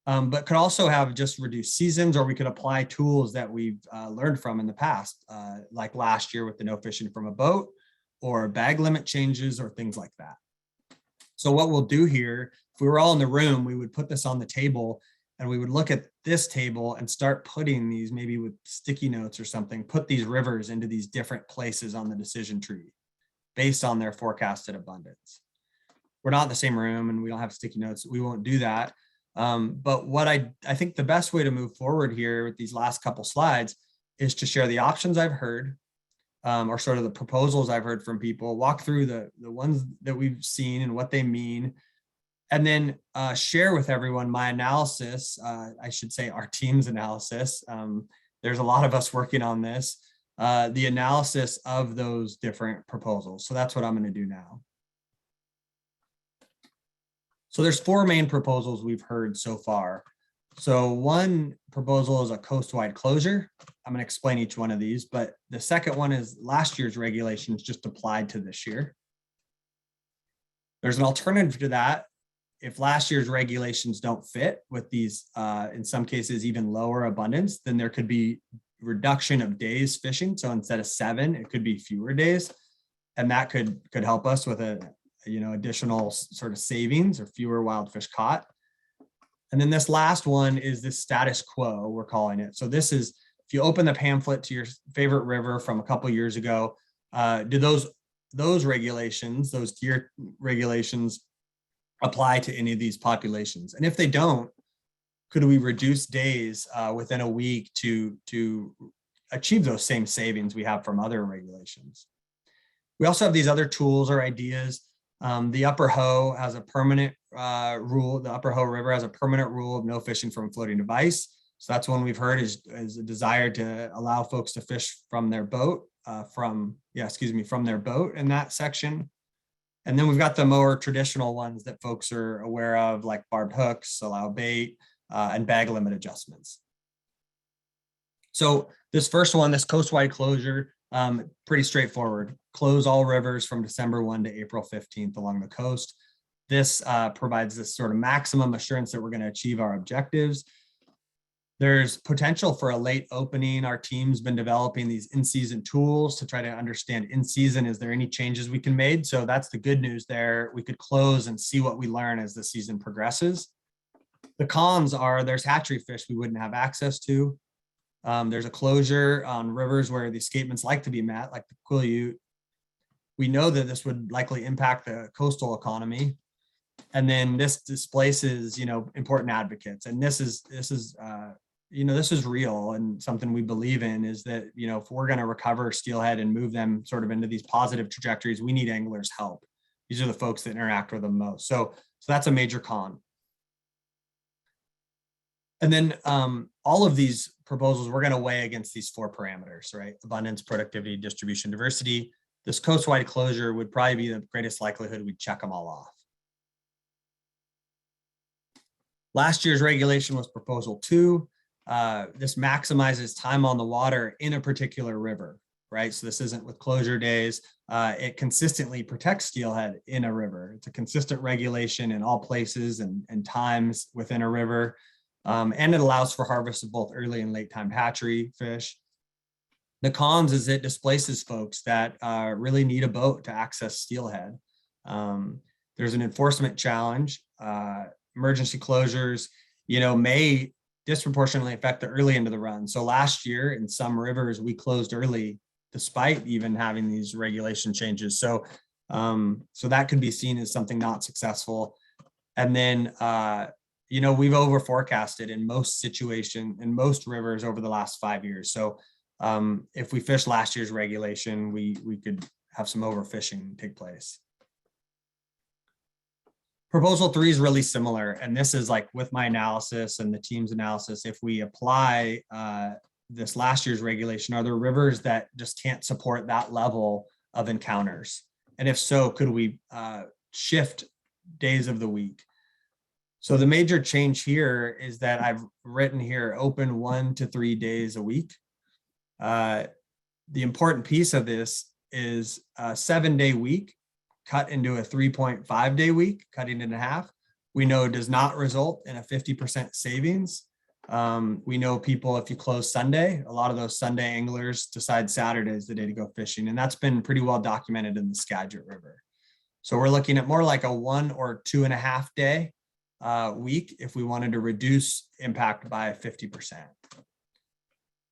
but could also have just reduced seasons, or we could apply tools that we've learned from in the past, like last year with the no fishing from a boat, or bag limit changes, or things like that. So what we'll do here, if we were all in the room, we would put this on the table and we would look at this table and start putting these, maybe with sticky notes or something, put these rivers into these different places on the decision tree based on their forecasted abundance. We're not in the same room and we don't have sticky notes. We won't do that. But what I think the best way to move forward here with these last couple slides is to share the options I've heard, or sort of the proposals I've heard from people, walk through the ones that we've seen and what they mean, and then share with everyone my analysis, I should say our team's analysis. There's a lot of us working on this, the analysis of those different proposals. So that's what I'm going to do now. So there's four main proposals we've heard so far. So one proposal is a coastwide closure. I'm going to explain each one of these, but the second one is last year's regulations just applied to this year. There's an alternative to that. If last year's regulations don't fit with these, in some cases, even lower abundance, then there could be reduction of days fishing. So instead of 7, it could be fewer days. And that could help us with a additional sort of savings or fewer wild fish caught. And then this last one is the status quo, we're calling it. So this is, if you open the pamphlet to your favorite river from a couple of years ago, do those regulations, those tier regulations, apply to any of these populations? And if they don't, could we reduce days within a week to achieve those same savings we have from other regulations? We also have these other tools or ideas. The Upper Hoh has a permanent rule. The Upper Hoh River has a permanent rule of no fishing from a floating device. So that's one we've heard is a desire to allow folks to fish from their boat, from their boat in that section. And then we've got the more traditional ones that folks are aware of, like barbed hooks, allow bait, and bag limit adjustments. So this first one, this coastwide closure, pretty straightforward. Close all rivers from December 1 to April 15th along the coast. This provides this sort of maximum assurance that we're going to achieve our objectives. There's potential for a late opening. Our team's been developing these in-season tools to try to understand in season, is there any changes we can make? So that's the good news there. We could close and see what we learn as the season progresses. The cons are there's hatchery fish we wouldn't have access to. There's a closure on rivers where the escapements like to be met, like the Quileute. We know that this would likely impact the coastal economy. And then this displaces, important advocates. And this is real, and something we believe in is that, if we're going to recover steelhead and move them sort of into these positive trajectories, we need anglers' help. These are the folks that interact with them most. So that's a major con. And then all of these proposals, we're going to weigh against these 4 parameters, right? Abundance, productivity, distribution, diversity. This coastwide closure would probably be the greatest likelihood we'd check them all off. Last year's regulation was proposal 2. This maximizes time on the water in a particular river, right? So this isn't with closure days. It consistently protects steelhead in a river. It's a consistent regulation in all places and times within a river. And it allows for harvest of both early and late time hatchery fish. The cons is it displaces folks that really need a boat to access steelhead. There's an enforcement challenge. Emergency closures, may disproportionately affect the early end of the run. So last year in some rivers, we closed early despite even having these regulation changes. So that could be seen as something not successful. And then, we've over forecasted in most situations, in most rivers over the last 5 years. So if we fish last year's regulation, we could have some overfishing take place. Proposal 3 is really similar. And this is like with my analysis and the team's analysis, if we apply this last year's regulation, are there rivers that just can't support that level of encounters? And if so, could we shift days of the week? So the major change here is that I've written here open 1 to 3 days a week. The important piece of this is a 7-day week cut into a 3.5-day week, cutting it in half, we know does not result in a 50% savings. We know people, if you close Sunday, a lot of those Sunday anglers decide Saturday is the day to go fishing. And that's been pretty well documented in the Skagit River. So we're looking at more like a 1 or 2.5 day week if we wanted to reduce impact by 50%.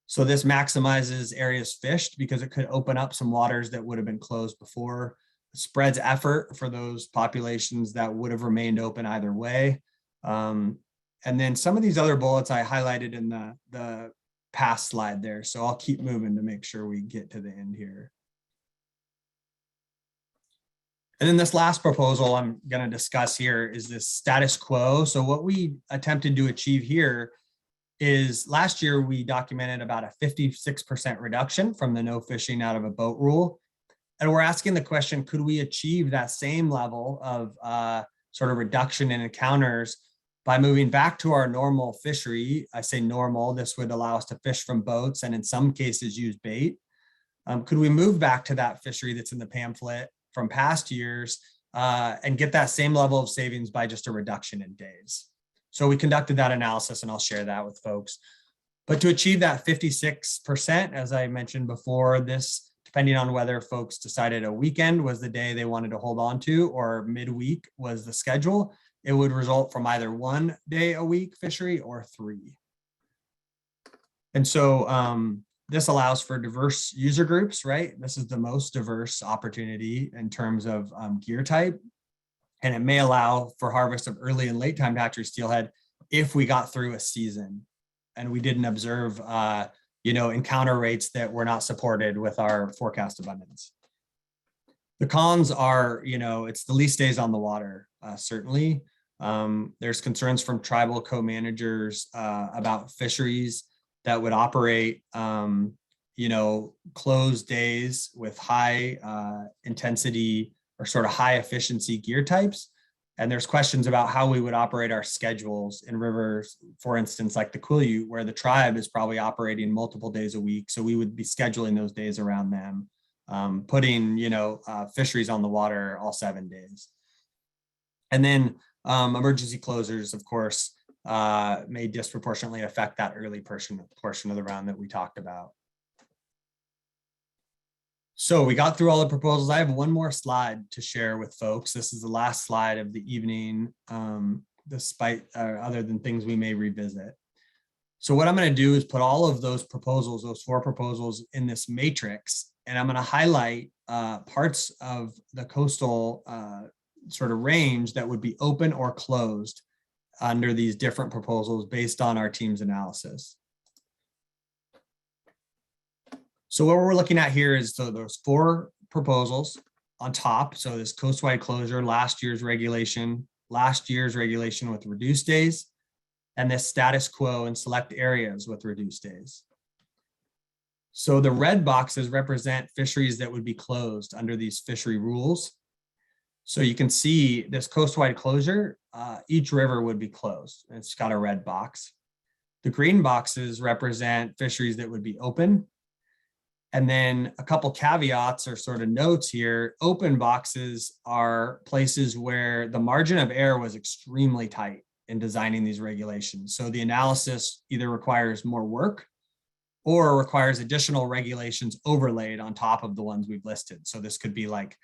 So this maximizes areas fished because it could open up some waters that would have been closed before. It spreads effort for those populations that would have remained open either way. And then some of these other bullets I highlighted in the past slide there. So I'll keep moving to make sure we get to the end here. And then this last proposal I'm going to discuss here is this status quo. So what we attempted to achieve here is last year we documented about a 56% reduction from the no fishing out of a boat rule. And we're asking the question, could we achieve that same level of sort of reduction in encounters by moving back to our normal fishery? I say normal, this would allow us to fish from boats and in some cases use bait. Could we move back to that fishery that's in the pamphlet from past years and get that same level of savings by just a reduction in days? So we conducted that analysis and I'll share that with folks. But to achieve that 56%, as I mentioned before, this, depending on whether folks decided a weekend was the day they wanted to hold on to or midweek was the schedule, it would result from either 1 day a week fishery or 3. And so this allows for diverse user groups, right? This is the most diverse opportunity in terms of gear type. And it may allow for harvest of early and late time hatchery steelhead if we got through a season and we didn't observe encounter rates that were not supported with our forecast abundance. The cons are, it's the least days on the water, certainly. There's concerns from tribal co-managers about fisheries that would operate, closed days with high intensity or sort of high efficiency gear types. And there's questions about how we would operate our schedules in rivers, for instance, like the Quileute, where the tribe is probably operating multiple days a week. So we would be scheduling those days around them, putting, fisheries on the water all 7 days. And then emergency closures, of course, may disproportionately affect that early portion of the round that we talked about. So we got through all the proposals. I have one more slide to share with folks. This is the last slide of the evening, despite other than things we may revisit. So what I'm going to do is put all of those proposals, those 4 proposals in this matrix, and I'm going to highlight parts of the coastal sort of range that would be open or closed under these different proposals based on our team's analysis. So what we're looking at here is those 4 proposals on top. So this coastwide closure, last year's regulation with reduced days, and this status quo in select areas with reduced days. So the red boxes represent fisheries that would be closed under these fishery rules. So you can see this coastwide closure, each river would be closed. It's got a red box. The green boxes represent fisheries that would be open. And then a couple caveats or sort of notes here. Open boxes are places where the margin of error was extremely tight in designing these regulations. So the analysis either requires more work or requires additional regulations overlaid on top of the ones we've listed. So this could be like,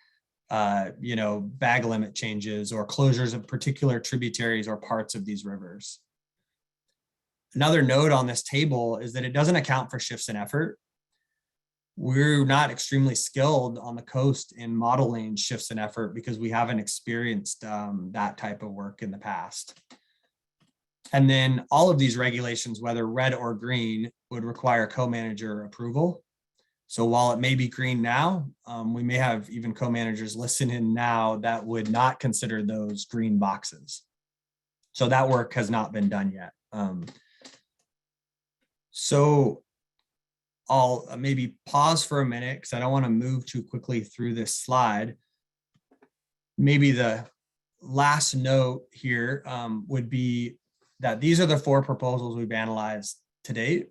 bag limit changes or closures of particular tributaries or parts of these rivers. Another note on this table is that it doesn't account for shifts in effort. We're not extremely skilled on the coast in modeling shifts in effort because we haven't experienced that type of work in the past. And then all of these regulations, whether red or green, would require co-manager approval. So while it may be green now, we may have even co-managers listening now that would not consider those green boxes. So that work has not been done yet. So I'll maybe pause for a minute because I don't want to move too quickly through this slide. Maybe the last note here would be that these are the 4 proposals we've analyzed to date.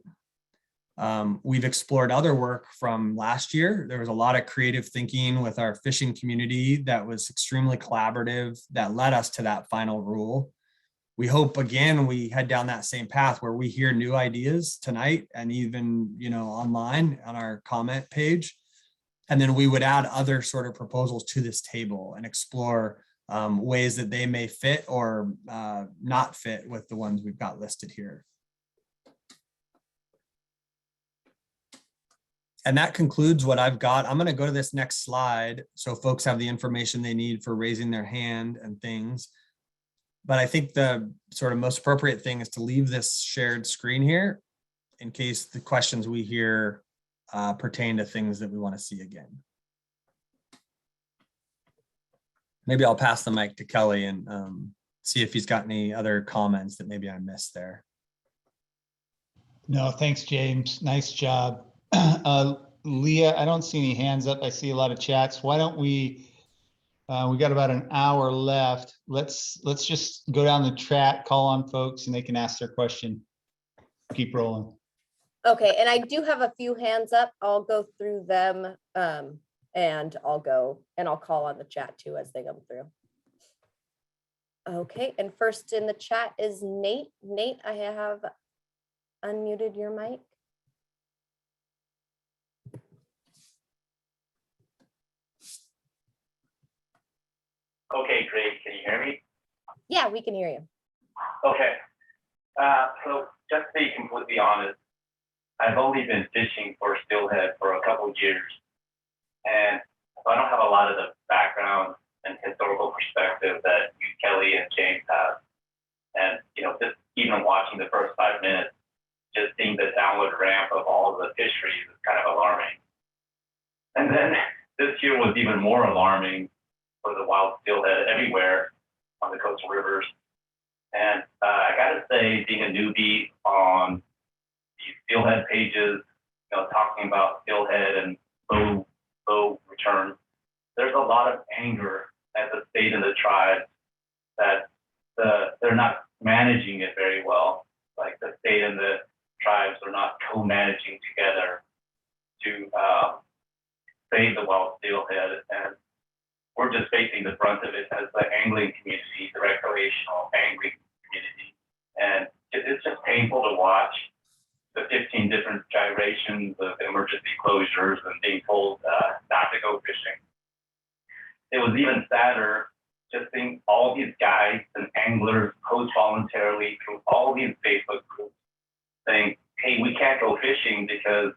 We've explored other work from last year. There was a lot of creative thinking with our fishing community that was extremely collaborative that led us to that final rule. We hope, again, we head down that same path where we hear new ideas tonight and even, online on our comment page. And then we would add other sort of proposals to this table and explore ways that they may fit or not fit with the ones we've got listed here. And that concludes what I've got. I'm going to go to this next slide so folks have the information they need for raising their hand and things. But I think the sort of most appropriate thing is to leave this shared screen here in case the questions we hear pertain to things that we want to see again. Maybe I'll pass the mic to Kelly and see if he's got any other comments that maybe I missed there. No, thanks, James. Nice job. Leah, I don't see any hands up. I see a lot of chats. Why don't we got about an hour left. Let's just go down the chat, call on folks and they can ask their question. Keep rolling. Okay, and I do have a few hands up. I'll go through them and I'll call on the chat too as they come through. Okay, and first in the chat is Nate. Nate, I have unmuted your mic. Okay, great. Can you hear me? Yeah, we can hear you. Okay. So just to be completely honest, I've only been fishing for steelhead for a couple of years. And so I don't have a lot of the background and historical perspective that you, Kelly, and James have. And, just even watching the first 5 minutes, just seeing the downward ramp of all of the fisheries is kind of alarming. And then this year was even more alarming for the wild steelhead everywhere on the coastal rivers. And I gotta say, being a newbie on these steelhead pages, talking about steelhead and low return, there's a lot of anger at the state and the tribes that they're not managing it very well. Like the state and the tribes are not co-managing together to save the wild steelhead, and we're just facing the brunt of it as the angling community, the recreational angling community. And it's just painful to watch the 15 different gyrations of emergency closures and being told not to go fishing. It was even sadder just seeing all these guides and anglers post voluntarily through all these Facebook groups saying, hey, we can't go fishing because,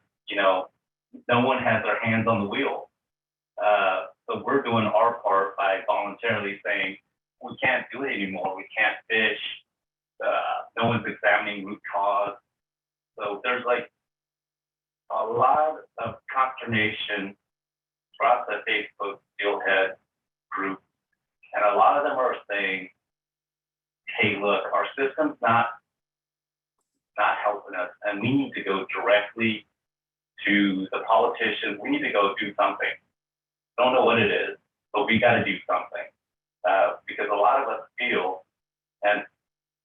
no one has their hands on the wheel. So we're doing our part by voluntarily saying, we can't do it anymore. We can't fish. No one's examining root cause. So there's like a lot of consternation across the Facebook Steelhead group. And a lot of them are saying, hey, look, our system's not helping us. And we need to go directly to the politicians. We need to go do something. Don't know what it is, but we got to do something because a lot of us feel, and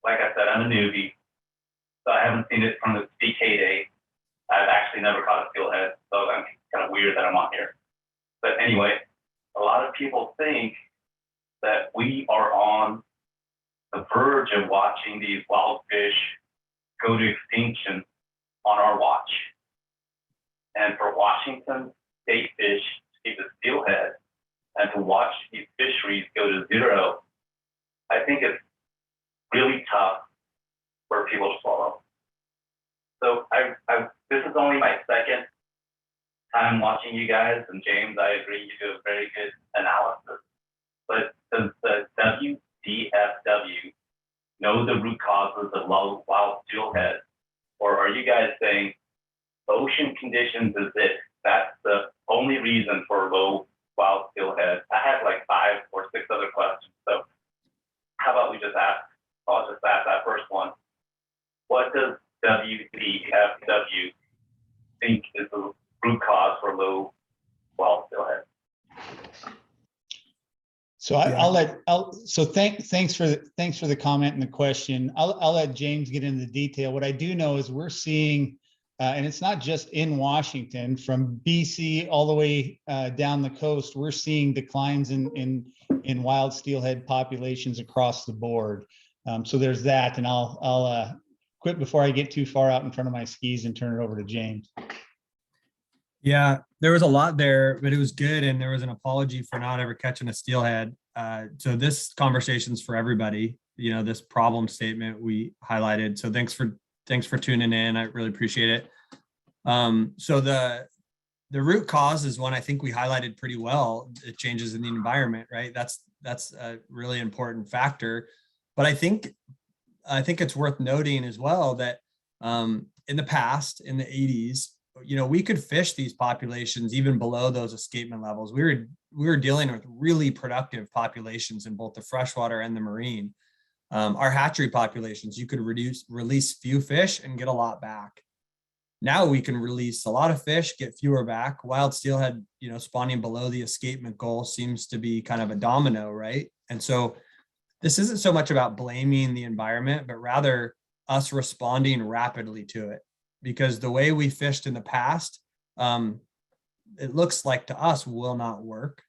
like I said, I'm a newbie, so I haven't seen it from the BK days. I've actually never caught a steelhead, so I'm kind of weird that I'm on here. But anyway, a lot of people think that we are on the verge of watching these wild fish go to extinction on our watch. And for Washington state fish to keep the steelhead and to watch these fisheries go to zero, I think it's really tough for people to swallow. So this is only my second time watching you guys, and James, I agree, you do a very good analysis. But does the WDFW know the root causes of low wild steelhead? Or are you guys saying ocean conditions is it? That's the only reason for low wild steelhead? I have like 5 or 6 other questions. So how about we just ask, I'll just ask that first one. What does WDFW think is the root cause for low wild steelhead? So thanks for the comment and the question. I'll let James get into the detail. What I do know is we're seeing, and it's not just in Washington, from BC all the way down the coast, we're seeing declines in wild steelhead populations across the board. So there's that, and I'll quit before I get too far out in front of my skis and turn it over to James. Yeah, there was a lot there, but it was good. And there was an apology for not ever catching a steelhead. So this conversation's for everybody, this problem statement we highlighted. So thanks for tuning in. I really appreciate it. So the root cause is one I think we highlighted pretty well. It changes in the environment, right? That's a really important factor. But I think it's worth noting as well that in the past, in the 80s, we could fish these populations even below those escapement levels. We were dealing with really productive populations in both the freshwater and the marine. Our hatchery populations, you could release few fish and get a lot back. Now we can release a lot of fish, get fewer back. Wild steelhead, spawning below the escapement goal seems to be kind of a domino, right? And so this isn't so much about blaming the environment, but rather us responding rapidly to it. Because the way we fished in the past, it looks like to us will not work.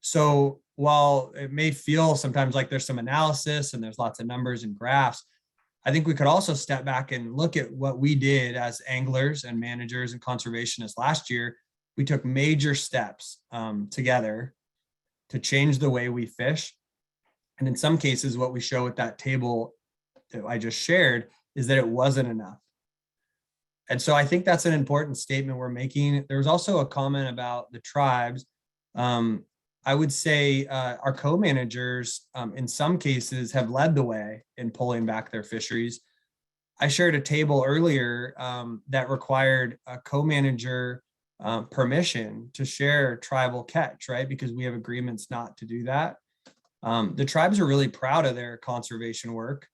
So while it may feel sometimes like there's some analysis and there's lots of numbers and graphs, I think we could also step back and look at what we did as anglers and managers and conservationists last year. We took major steps together to change the way we fish. And in some cases, what we show with that table that I just shared is that it wasn't enough. And so I think that's an important statement we're making. There was also a comment about the tribes. I would say our co-managers in some cases have led the way in pulling back their fisheries. I shared a table earlier that required a co-manager permission to share tribal catch, right? Because we have agreements not to do that. The tribes are really proud of their conservation work.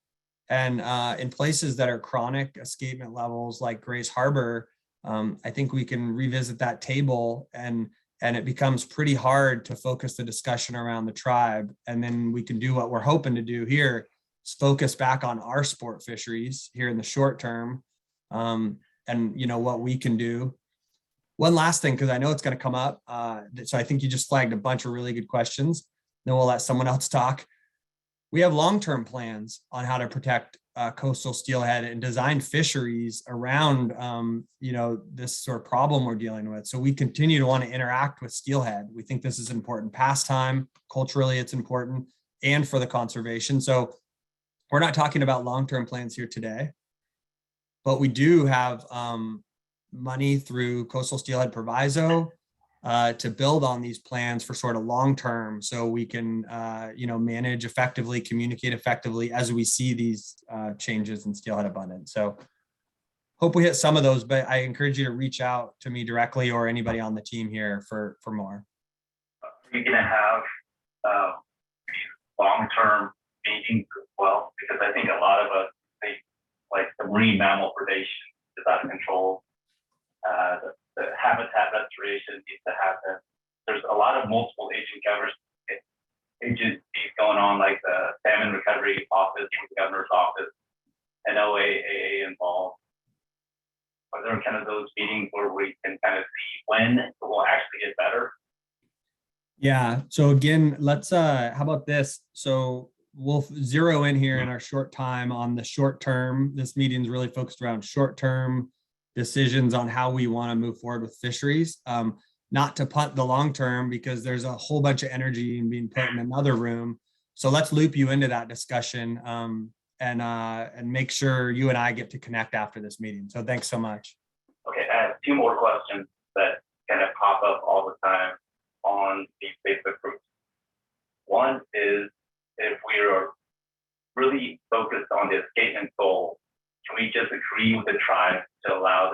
And in places that are chronic escapement levels like Grace Harbor, I think we can revisit that table and it becomes pretty hard to focus the discussion around the tribe. And then we can do what we're hoping to do here, is focus back on our sport fisheries here in the short term and what we can do. One last thing, because I know it's going to come up. So I think you just flagged a bunch of really good questions. Then we'll let someone else talk. We have long-term plans on how to protect coastal steelhead and design fisheries around, this sort of problem we're dealing with. So we continue to want to interact with steelhead. We think this is an important pastime. Culturally, it's important, and for the conservation. So we're not talking about long-term plans here today, but we do have money through Coastal Steelhead Proviso to build on these plans for sort of long term, so we can manage effectively, communicate effectively as we see these changes in steelhead abundance. So hope we hit some of those, but I encourage you to reach out to me directly or anybody on the team here for more. Are you going to have long-term meetings as well? Because I think a lot of us think like the marine mammal predation is out of control. The habitat restoration needs to happen. There's a lot of multiple agencies going on, like the Salmon Recovery Office, the Governor's Office, and OAAA involved. Are there kind of those meetings where we can kind of see when it will actually get better? Yeah. So again, let's how about this? So we'll zero in here in our short time on the short term. This meeting is really focused around short term decisions on how we want to move forward with fisheries. Not to punt the long term, because there's a whole bunch of energy being put in another room. So let's loop you into that discussion, and make sure you and I get to connect after this meeting. So thanks so much. Okay, I have two more questions that kind of pop up all the time on these Facebook groups. One is, if we are really focused on the escapement goal, can we just agree with the tribe to allow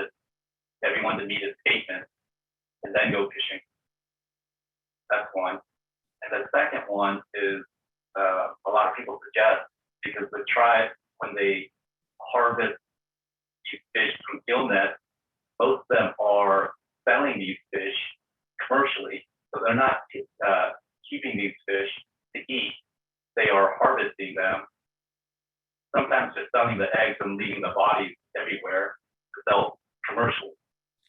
everyone to meet escapement and then go fishing? That's one. And the second one is, a lot of people suggest, because the tribe, when they harvest these fish from gill nets, most of them are selling these fish commercially. So they're not keeping these fish to eat. They are harvesting them. Sometimes they're selling the eggs and leaving the bodies everywhere to sell commercially.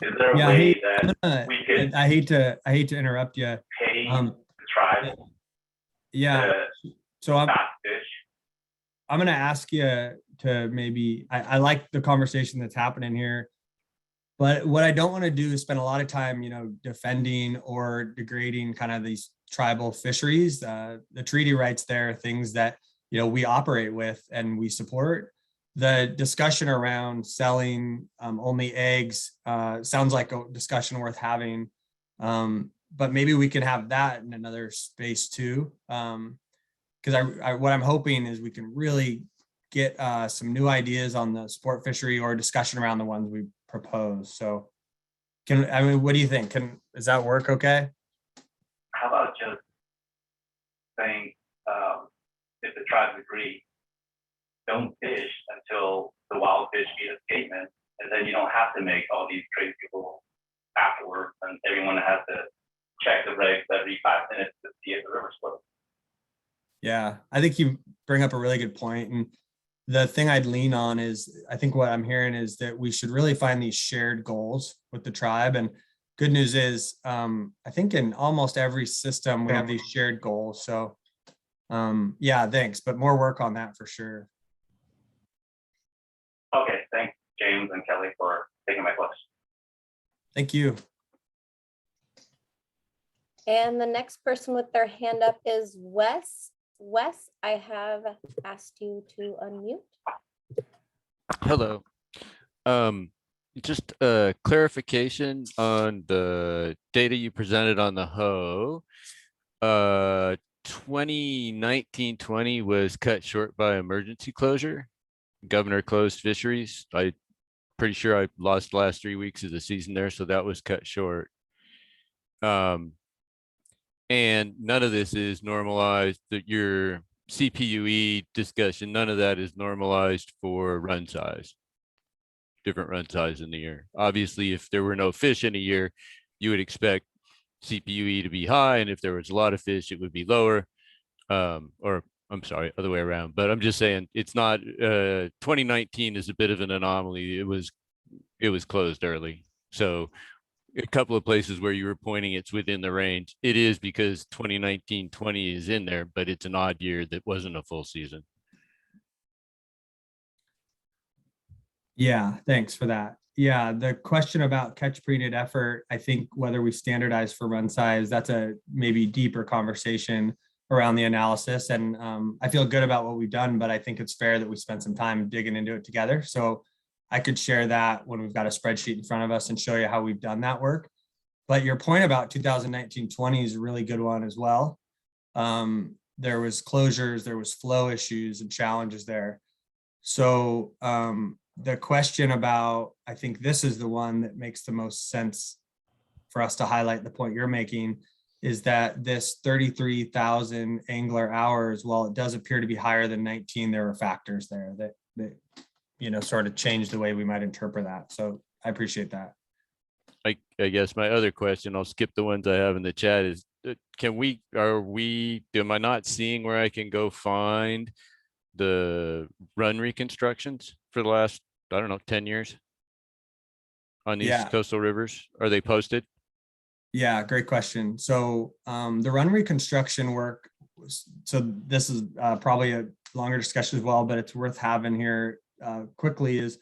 Is there a way that we could? I hate to interrupt you. Pay the tribe? Yeah. So not fish. I'm going to ask you to maybe. I like the conversation that's happening here, but what I don't want to do is spend a lot of time, defending or degrading kind of these tribal fisheries. The treaty rights there are things that we operate with and we support. The discussion around selling only eggs sounds like a discussion worth having, but maybe we can have that in another space too. Because what I'm hoping is we can really get some new ideas on the sport fishery or discussion around the ones we propose. So, what do you think? Does that work? Okay. How about just saying, if the tribes agree, don't fish until the wild fish meet escapement, and then you don't have to make all these crazy rules afterwards, and everyone has to check the regs every 5 minutes to see if the river's flows. Yeah, I think you bring up a really good point. And the thing I'd lean on is, I think what I'm hearing is that we should really find these shared goals with the tribe. And good news is, I think in almost every system, we have these shared goals. So yeah, thanks, but more work on that for sure. Okay, thanks, James and Kelly, for taking my question. Thank you. And the next person with their hand up is Wes. Wes, I have asked you to unmute. Hello. Just a clarification on the data you presented on the hoe. 2019-20 was cut short by emergency closure. Governor closed fisheries. I'm pretty sure I lost the last 3 weeks of the season there, so that was cut short. And none of this is normalized. Your CPUE discussion, none of that is normalized for run size, different run size in the year. Obviously, if there were no fish in a year, you would expect CPUE to be high, and if there was a lot of fish, it would be lower. Or I'm sorry, other way around. But I'm just saying, it's not. 2019 is a bit of an anomaly. It was closed early, so a couple of places where you were pointing it's within the range. It is because 2019-20 is in there, but it's an odd year that wasn't a full season. Yeah, thanks for that. Yeah, the question about catch pre-net effort, I think whether we standardize for run size, that's a maybe deeper conversation around the analysis. And I feel good about what we've done, but I think it's fair that we spend some time digging into it together. So I could share that when we've got a spreadsheet in front of us and show you how we've done that work. But your point about 2019-20 is a really good one as well. There was closures, there was flow issues and challenges there. So the question about, I think this is the one that makes the most sense for us to highlight the point you're making, is that this 33,000 angler hours, while it does appear to be higher than 19, there are factors there that sort of change the way we might interpret that. So I appreciate that. I guess my other question, I'll skip the ones I have in the chat, is am I not seeing where I can go find the run reconstructions for the last, 10 years on these coastal rivers? Are they posted? Yeah, great question. So the run reconstruction work, so this is probably a longer discussion as well, but it's worth having here quickly, is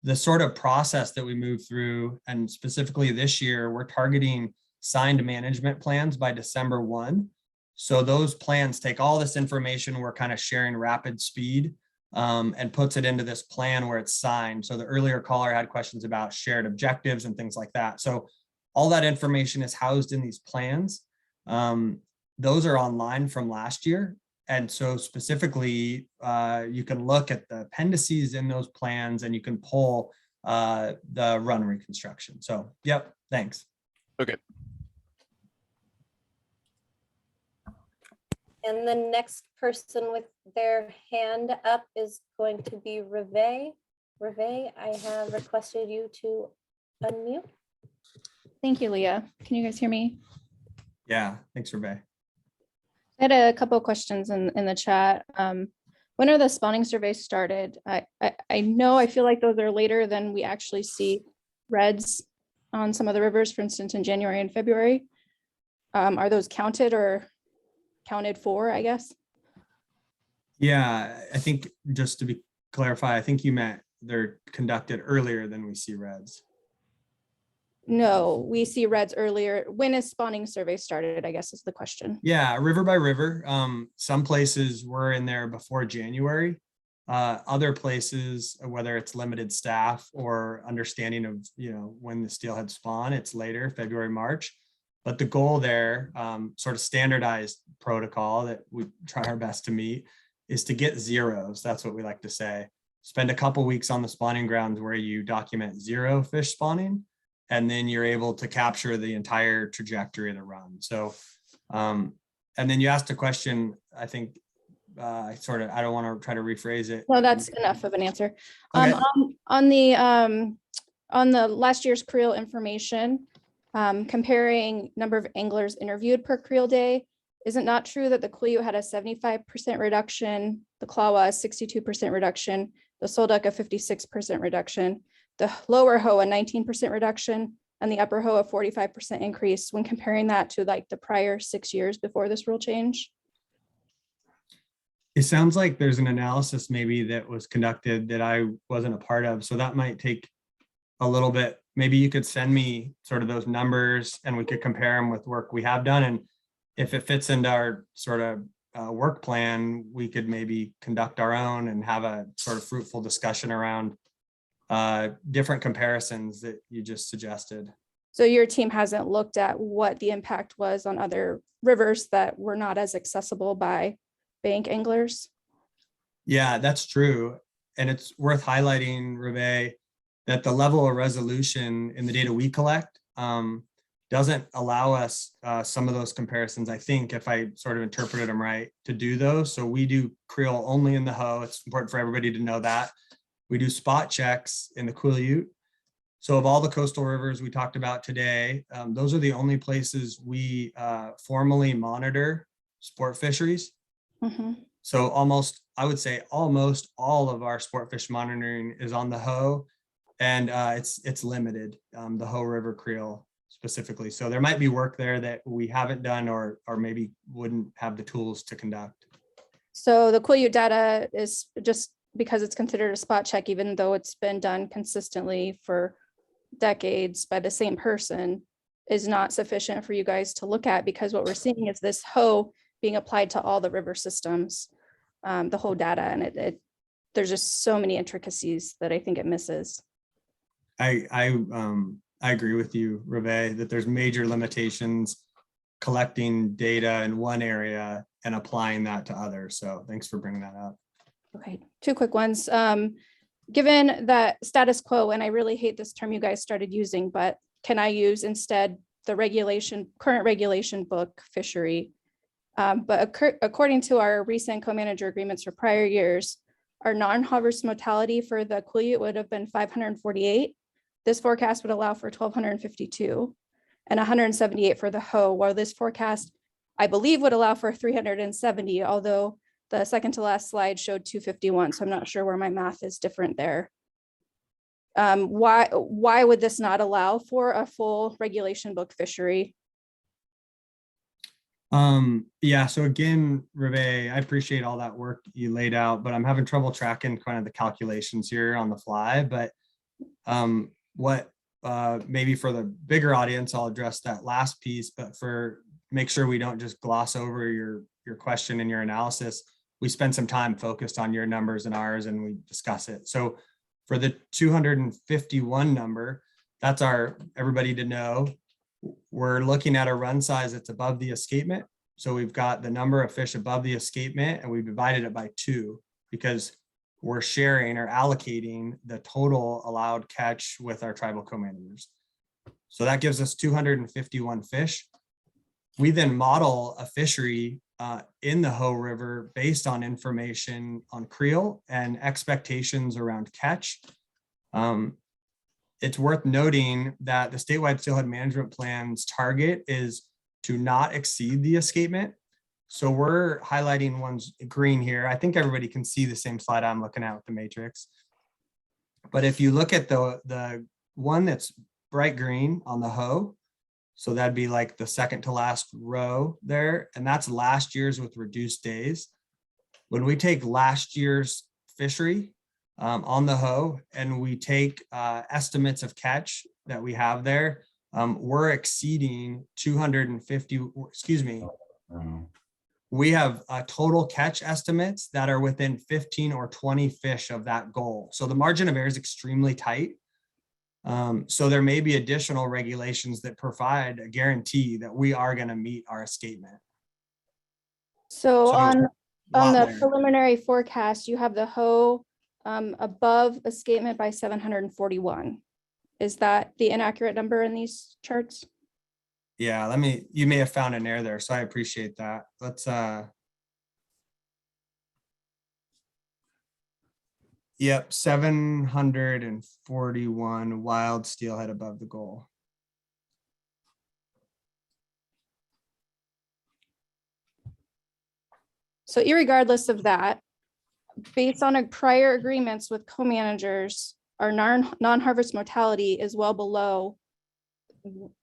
the sort of process that we move through, and specifically this year, we're targeting signed management plans by December 1. So those plans take all this information we're kind of sharing rapid speed and puts it into this plan where it's signed. So the earlier caller had questions about shared objectives and things like that. So all that information is housed in these plans. Those are online from last year. And so specifically, you can look at the appendices in those plans and you can pull the run reconstruction. So, yep, thanks. Okay. And the next person with their hand up is going to be Reve. Reve, I have requested you to unmute. Thank you, Leah. Can you guys hear me? Yeah, thanks, Rebecca. I had a couple of questions in the chat. When are the spawning surveys started? I know I feel like those are later than we actually see reds on some of the rivers, for instance, in January and February. Are those counted or counted for, I guess? Yeah, I think just to be clarify, I think you meant they're conducted earlier than we see reds. No, we see reds earlier. When is spawning survey started, I guess is the question. Yeah, river by river. Some places were in there before January. Other places, whether it's limited staff or understanding of, when the steelhead spawn, it's later, February, March. But the goal there, sort of standardized protocol that we try our best to meet, is to get zeros. That's what we like to say. Spend a couple weeks on the spawning grounds where you document 0 fish spawning, and then you're able to capture the entire trajectory of the run. So, and then you asked a question, I think, I don't want to try to rephrase it. No, that's enough of an answer. Okay. On the last year's creel information, comparing number of anglers interviewed per creel day, is it not true that the Quileute had a 75% reduction, the Clawa a 62% reduction, the Solduck a 56% reduction, the lower hoe a 19% reduction, and the upper hoe a 45% increase when comparing that to like the prior 6 years before this rule change? It sounds like there's an analysis maybe that was conducted that I wasn't a part of. So that might take a little bit. Maybe you could send me sort of those numbers and we could compare them with work we have done. And if it fits into our sort of work plan, we could maybe conduct our own and have a sort of fruitful discussion around different comparisons that you just suggested. So your team hasn't looked at what the impact was on other rivers that were not as accessible by bank anglers? Yeah, that's true. And it's worth highlighting, Reve, that the level of resolution in the data we collect doesn't allow us some of those comparisons, I think, if I sort of interpreted them right, to do those. So we do creel only in the hoe. It's important for everybody to know that. We do spot checks in the Quileute. So of all the coastal rivers we talked about today, those are the only places we formally monitor sport fisheries. Mm-hmm. So I would say almost all of our sport fish monitoring is on the hoe, and it's limited, the Hoe River creel specifically. So there might be work there that we haven't done or maybe wouldn't have the tools to conduct. So the Quileute data is just because it's considered a spot check, even though it's been done consistently for decades by the same person, is not sufficient for you guys to look at, because what we're seeing is this hoe being applied to all the river systems, the whole data, and there's just so many intricacies that I think it misses. I agree with you, Reve, that there's major limitations collecting data in one area and applying that to others. So thanks for bringing that up. Okay, 2 quick ones. Given that status quo, and I really hate this term you guys started using, but can I use instead the current regulation book fishery? But according to our recent co-manager agreements for prior years, our non-harvest mortality for the Quileute would have been 548. This forecast would allow for 1,252 and 178 for the hoe, while this forecast, I believe, would allow for 370, although the second to last slide showed 251. So I'm not sure where my math is different there. Why would this not allow for a full regulation book fishery? Yeah, so again, Reve, I appreciate all that work you laid out, but I'm having trouble tracking kind of the calculations here on the fly. But What maybe for the bigger audience, I'll address that last piece, but make sure we don't just gloss over your question and your analysis. We spend some time focused on your numbers and ours, and we discuss it. So for the 251 number, that's everybody to know, we're looking at a run size that's above the escapement. So we've got the number of fish above the escapement, and we've divided it by 2 because we're sharing or allocating the total allowed catch with our tribal co-managers. So that gives us 251 fish. We then model a fishery in the Hoh River based on information on creel and expectations around catch. It's worth noting that the statewide Steelhead Management Plan's target is to not exceed the escapement. So we're highlighting ones green here. I think everybody can see the same slide I'm looking at with the matrix. But if you look at the one that's bright green on the Hoh, so that'd be like the second to last row there, and that's last year's with reduced days. When we take last year's fishery on the Hoh and we take estimates of catch that we have there, we're exceeding 250, excuse me. We have total catch estimates that are within 15 or 20 fish of that goal. So the margin of error is extremely tight. So there may be additional regulations that provide a guarantee that we are going to meet our escapement. So So, on the there. preliminary forecast, you have the Hoh above escapement by 741. Is that the inaccurate number in these charts? Yeah, you may have found an error there, so I appreciate that. Let's yep, 741 wild steelhead above the goal. So irregardless of that, based on prior agreements with co-managers, our non-harvest mortality is well below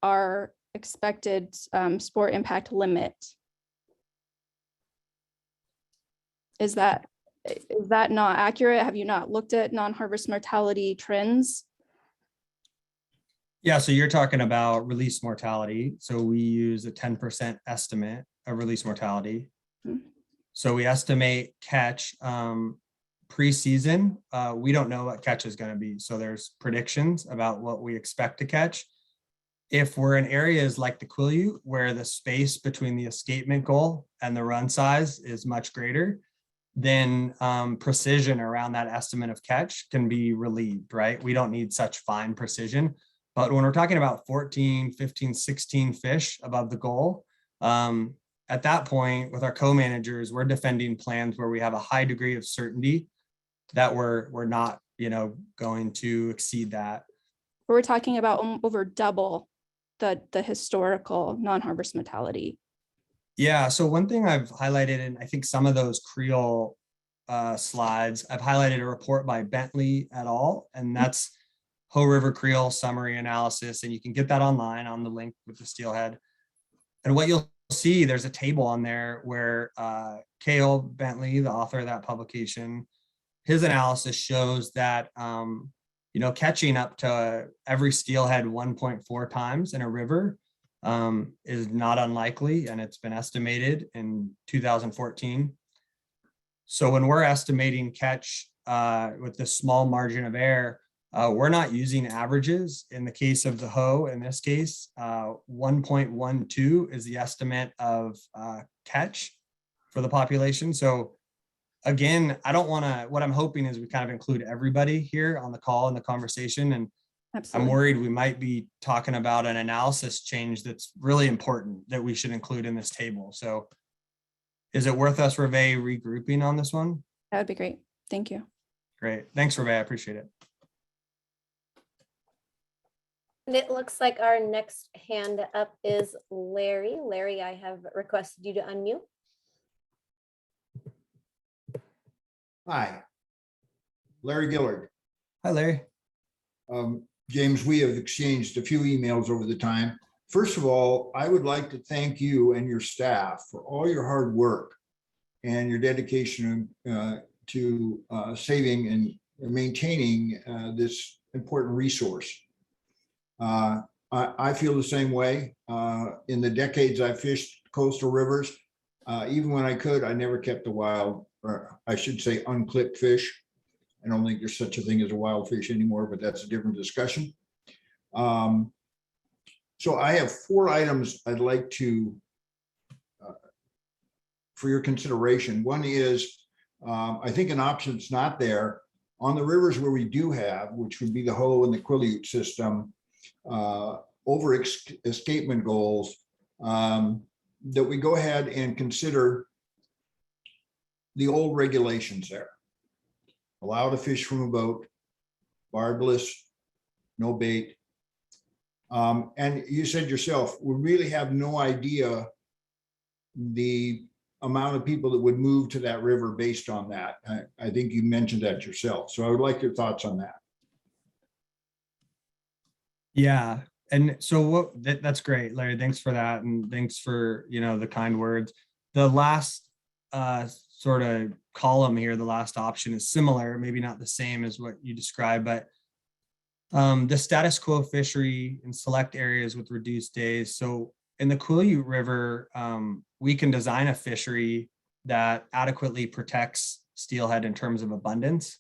our expected sport impact limit. Is that not accurate? Have you not looked at non-harvest mortality trends? Yeah, so you're talking about release mortality. So we use a 10% estimate of release mortality. Mm-hmm. So we estimate catch pre-season. We don't know what catch is going to be. So there's predictions about what we expect to catch. If we're in areas like the Quileute, where the space between the escapement goal and the run size is much greater, then precision around that estimate of catch can be relieved, right? We don't need such fine precision. But when we're talking about 14, 15, 16 fish above the goal, at that point with our co-managers, we're defending plans where we have a high degree of certainty that we're not, going to exceed that. We're talking about over double the historical non-harvest mortality. Yeah, so one thing I've highlighted in I think some of those creel slides, I've highlighted a report by Bentley et al. And that's Hoh River Creel summary analysis. And you can get that online on the link with the steelhead. And what you'll see, there's a table on there where Cale Bentley, the author of that publication, his analysis shows that catching up to every steelhead 1.4 times in a river is not unlikely, and it's been estimated in 2014. So when we're estimating catch with this small margin of error, we're not using averages. In the case of the Hoh, in this case, 1.12 is the estimate of catch for the population. So again, what I'm hoping is we kind of include everybody here on the call in the conversation. And Absolutely. I'm worried we might be talking about an analysis change that's really important that we should include in this table. So is it worth us, Reve, regrouping on this one? That would be great. Thank you. Great. Thanks, Reve. I appreciate it. And it looks like our next hand up is Larry. Larry, I have requested you to unmute. Hi, Larry Gillard. Hi, Larry. James, we have exchanged a few emails over the time. First of all, I would like to thank you and your staff for all your hard work and your dedication to saving and maintaining this important resource. I feel the same way. In the decades I fished coastal rivers, even when I could, I never kept a wild, or I should say unclipped fish. I don't think there's such a thing as a wild fish anymore, but that's a different discussion. So I have 4 items I'd like to, for your consideration. One is, I think an option that's not there on the rivers where we do have, which would be the Hoh and the Quileute system, over escapement goals, that we go ahead and consider the old regulations there. Allow to fish from a boat, barbless, no bait. And you said yourself, we really have no idea the amount of people that would move to that river based on that. I think you mentioned that yourself. So I would like your thoughts on that. Yeah. And so that's great, Larry. Thanks for that. And thanks for, the kind words. The last sort of column here, the last option is similar, maybe not the same as what you described, but the status quo fishery in select areas with reduced days. So in the Quileute River, we can design a fishery that adequately protects steelhead in terms of abundance.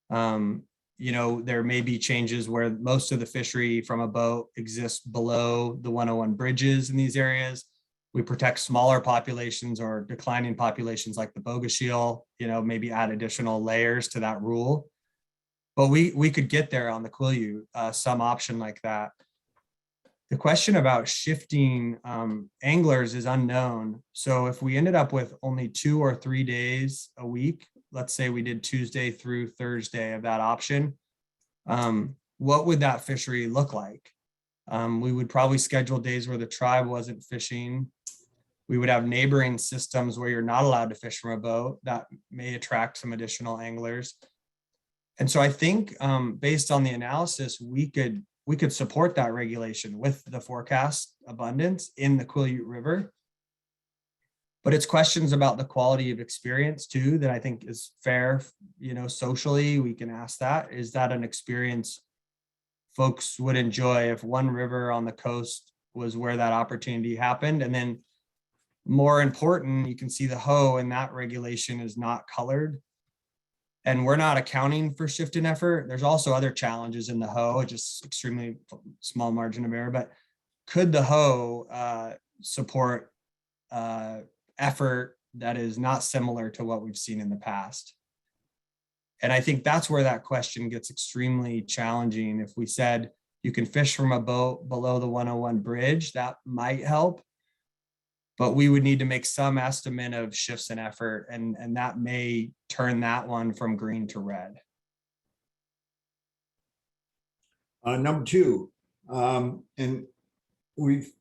There may be changes where most of the fishery from a boat exists below the 101 bridges in these areas. We protect smaller populations or declining populations like the bogus eel, maybe add additional layers to that rule. But we could get there on the Quileute, some option like that. The question about shifting anglers is unknown. So if we ended up with only 2 or 3 days a week, let's say we did Tuesday through Thursday of that option, what would that fishery look like? We would probably schedule days where the tribe wasn't fishing. We would have neighboring systems where you're not allowed to fish from a boat. That may attract some additional anglers. And so I think based on the analysis, we could support that regulation with the forecast abundance in the Quileute River. But it's questions about the quality of experience too that I think is fair. Socially, we can ask that. Is that an experience folks would enjoy if one river on the coast was where that opportunity happened? And then more important, you can see the Hoh and that regulation is not colored. And we're not accounting for shift in effort. There's also other challenges in the Hoh, just extremely small margin of error. But could the Hoh support effort that is not similar to what we've seen in the past? And I think that's where that question gets extremely challenging. If we said you can fish from a boat below the 101 bridge, that might help. But we would need to make some estimate of shifts in effort, and that may turn that one from green to red. Number 2, and we've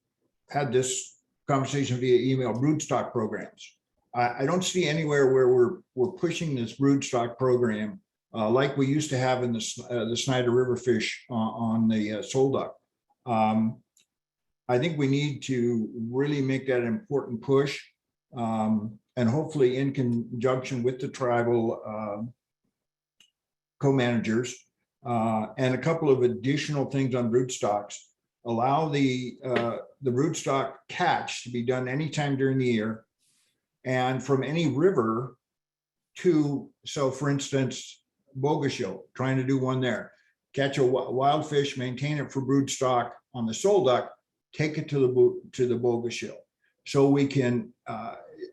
had this conversation via email, broodstock programs. I don't see anywhere where we're pushing this broodstock program like we used to have in the Snyder River fish on the sole duck. I think we need to really make that an important push, and hopefully in conjunction with the tribal co-managers and a couple of additional things on broodstocks. Allow the broodstock catch to be done anytime during the year, and from any river to, so for instance, bogus eel, trying to do one there, catch a wild fish, maintain it for broodstock on the sole duck, take it to the bogus eel, so we can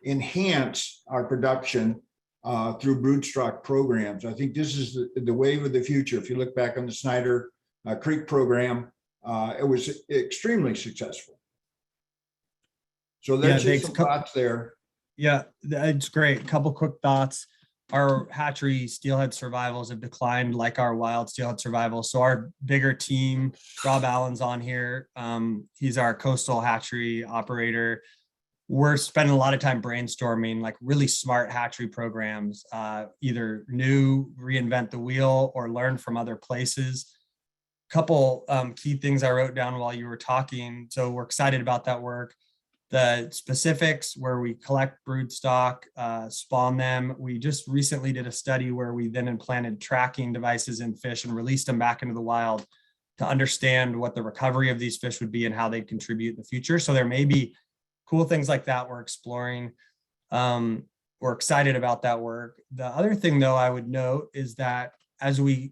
enhance our production through broodstock programs. I think this is the wave of the future. If you look back on the Snyder Creek program, it was extremely successful. So there's just some thoughts there. Yeah, it's great. A couple quick thoughts. Our hatchery steelhead survivals have declined like our wild steelhead survivals. So our bigger team, Rob Allen's on here. He's our coastal hatchery operator. We're spending a lot of time brainstorming like really smart hatchery programs, either new, reinvent the wheel, or learn from other places. Couple key things I wrote down while you were talking. So we're excited about that work. The specifics where we collect broodstock, spawn them. We just recently did a study where we then implanted tracking devices in fish and released them back into the wild to understand what the recovery of these fish would be and how they contribute in the future. So there may be cool things like that we're exploring. We're excited about that work. The other thing, though, I would note is that as we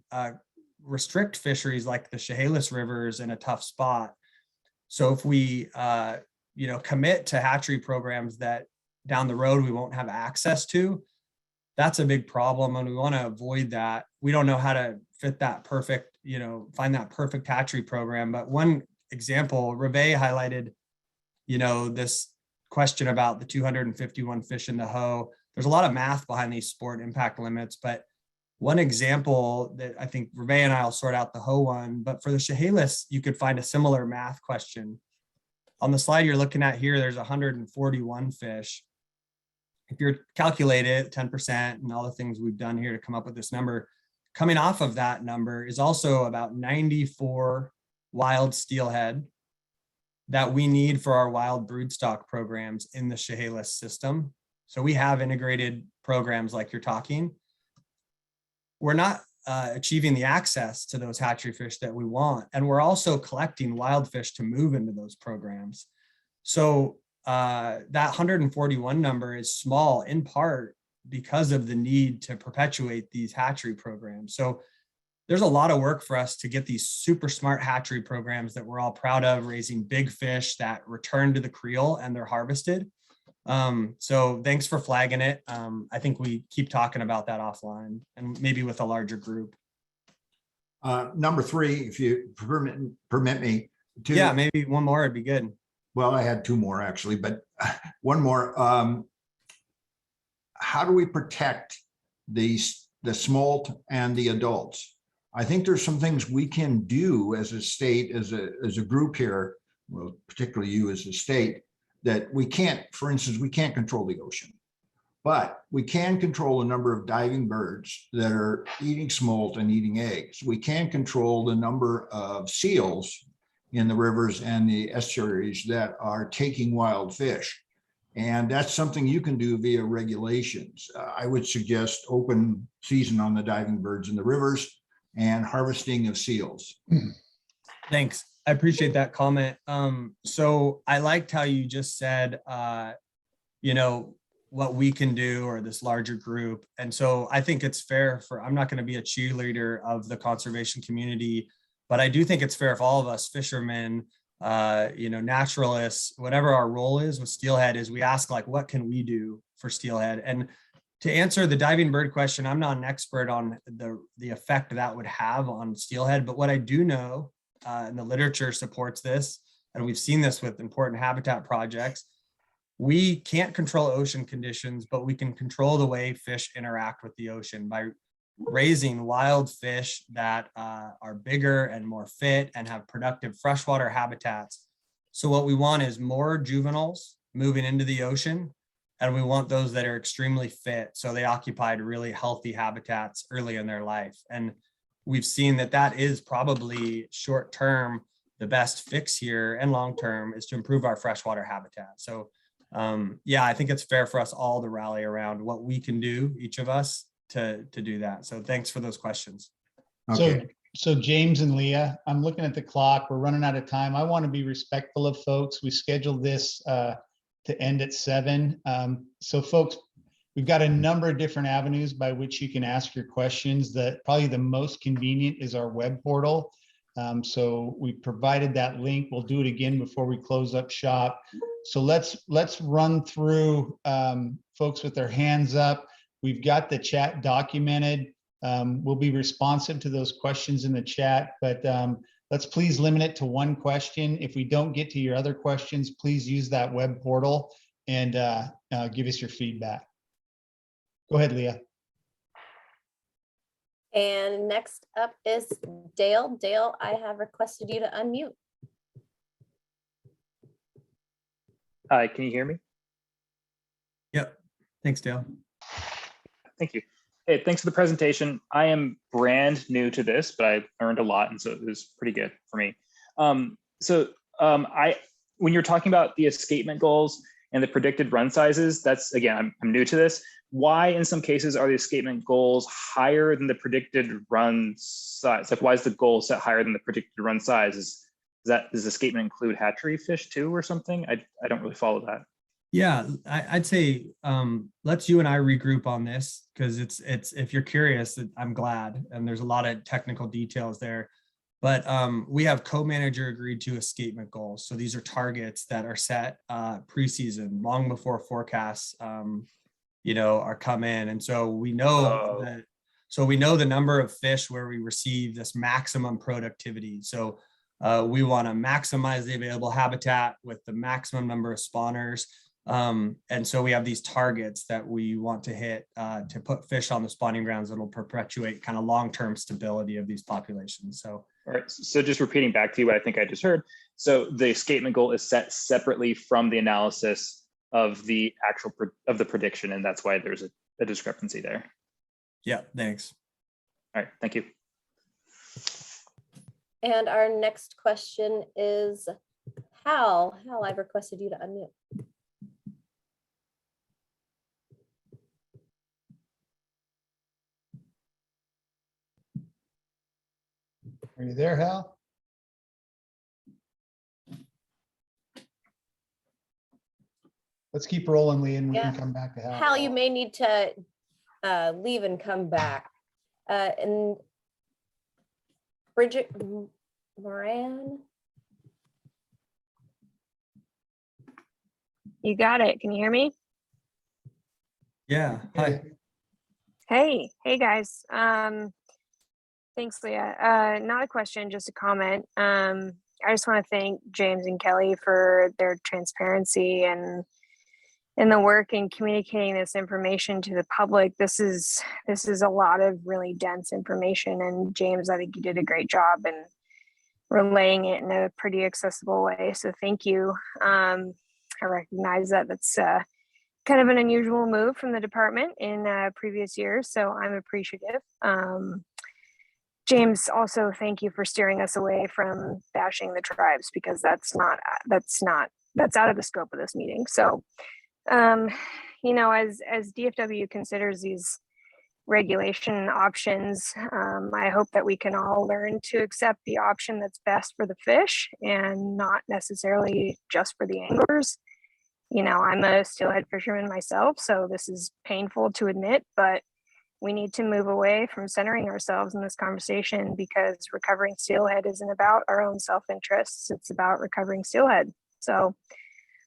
restrict fisheries like the Chehalis rivers in a tough spot, so if we commit to hatchery programs that down the road we won't have access to, that's a big problem, and we want to avoid that. We don't know how to fit that perfect, find that perfect hatchery program. But one example, Reve highlighted, this question about the 251 fish in the hoe. There's a lot of math behind these sport impact limits, but one example that I think Reve and I will sort out the hoe one, but for the Chehalis, you could find a similar math question. On the slide you're looking at here, there's 141 fish. If you're calculate it 10% and all the things we've done here to come up with this number, coming off of that number is also about 94 wild steelhead that we need for our wild broodstock programs in the Chehalis system. So we have integrated programs like you're talking. We're not achieving the access to those hatchery fish that we want. And we're also collecting wild fish to move into those programs. So that 141 number is small in part because of the need to perpetuate these hatchery programs. So there's a lot of work for us to get these super smart hatchery programs that we're all proud of, raising big fish that return to the creel and they're harvested. So thanks for flagging it. I think we keep talking about that offline and maybe with a larger group. Number 3, if you permit me to. Yeah, maybe one more would be good. Well, I had 2 more actually, but one more. How do we protect the smolt and the adults? I think there's some things we can do as a state, as a group here, well, particularly you as a state, that we can't, for instance, we can't control the ocean, but we can control the number of diving birds that are eating smolt and eating eggs. We can control the number of seals in the rivers and the estuaries that are taking wild fish. And that's something you can do via regulations. I would suggest open season on the diving birds in the rivers and harvesting of seals. Thanks. I appreciate that comment. So I liked how you just said, what we can do or this larger group. And so I think it's fair I'm not going to be a cheerleader of the conservation community, but I do think it's fair if all of us fishermen, naturalists, whatever our role is with steelhead, is we ask what can we do for steelhead? And to answer the diving bird question, I'm not an expert on the effect that would have on steelhead, but what I do know, and the literature supports this, and we've seen this with important habitat projects, we can't control ocean conditions, but we can control the way fish interact with the ocean by raising wild fish that are bigger and more fit and have productive freshwater habitats. So what we want is more juveniles moving into the ocean, and we want those that are extremely fit, so they occupied really healthy habitats early in their life. And we've seen that is probably short-term the best fix here, and long-term is to improve our freshwater habitat. So I think it's fair for us all to rally around what we can do, each of us, to do that. So thanks for those questions. Okay. So James and Leah, I'm looking at the clock. We're running out of time. I want to be respectful of folks. We scheduled this to end at 7. So folks, we've got a number of different avenues by which you can ask your questions. Probably the most convenient is our web portal. So we provided that link. We'll do it again before we close up shop. So let's run through folks with their hands up. We've got the chat documented. We'll be responsive to those questions in the chat, but let's please limit it to 1 question. If we don't get to your other questions, please use that web portal and give us your feedback. Go ahead, Leah. And next up is Dale. Dale, I have requested you to unmute. Hi, can you hear me? Yep. Thanks, Dale. Thank you. Hey, thanks for the presentation. I am brand new to this, but I learned a lot, and so it was pretty good for me. I when you're talking about the escapement goals and the predicted run sizes, that's, again, I'm new to this. Why in some cases are the escapement goals higher than the predicted run size? Like, why is the goal set higher than the predicted run size? Does escapement include hatchery fish too or something? I don't really follow that. Yeah, I'd say let's you and I regroup on this, because it's if you're curious, I'm glad, and there's a lot of technical details there. But we have co-manager agreed to escapement goals. So these are targets that are set preseason, long before forecasts are come in. And so we know that, so we know the number of fish where we receive this maximum productivity. So we want to maximize the available habitat with the maximum number of spawners. And so we have these targets that we want to hit to put fish on the spawning grounds that will perpetuate kind of long-term stability of these populations. So, all right. So just repeating back to you what I think I just heard. So the escapement goal is set separately from the analysis of the actual of the prediction, and that's why there's a discrepancy there. Yeah, thanks. All right, thank you. And our next question is Hal. Hal, I've requested you to unmute. Are you there, Hal? Let's keep rolling, Lee, and we can come back to Hal. Hal, you may need to leave and come back. And Bridget Moran. You got it. Can you hear me? Yeah. Hi. Hey guys. Thanks, Leah. Not a question, just a comment. I just want to thank James and Kelly for their transparency and the work in communicating this information to the public. This is a lot of really dense information, and James, I think you did a great job in relaying it in a pretty accessible way. So thank you. I recognize that that's kind of an unusual move from the department in previous years, so I'm appreciative. James, also thank you for steering us away from bashing the tribes, because that's out of the scope of this meeting. So, as DFW considers these regulation options, I hope that we can all learn to accept the option that's best for the fish and not necessarily just for the anglers. I'm a steelhead fisherman myself, so this is painful to admit, but we need to move away from centering ourselves in this conversation, because recovering steelhead isn't about our own self-interests. It's about recovering steelhead. So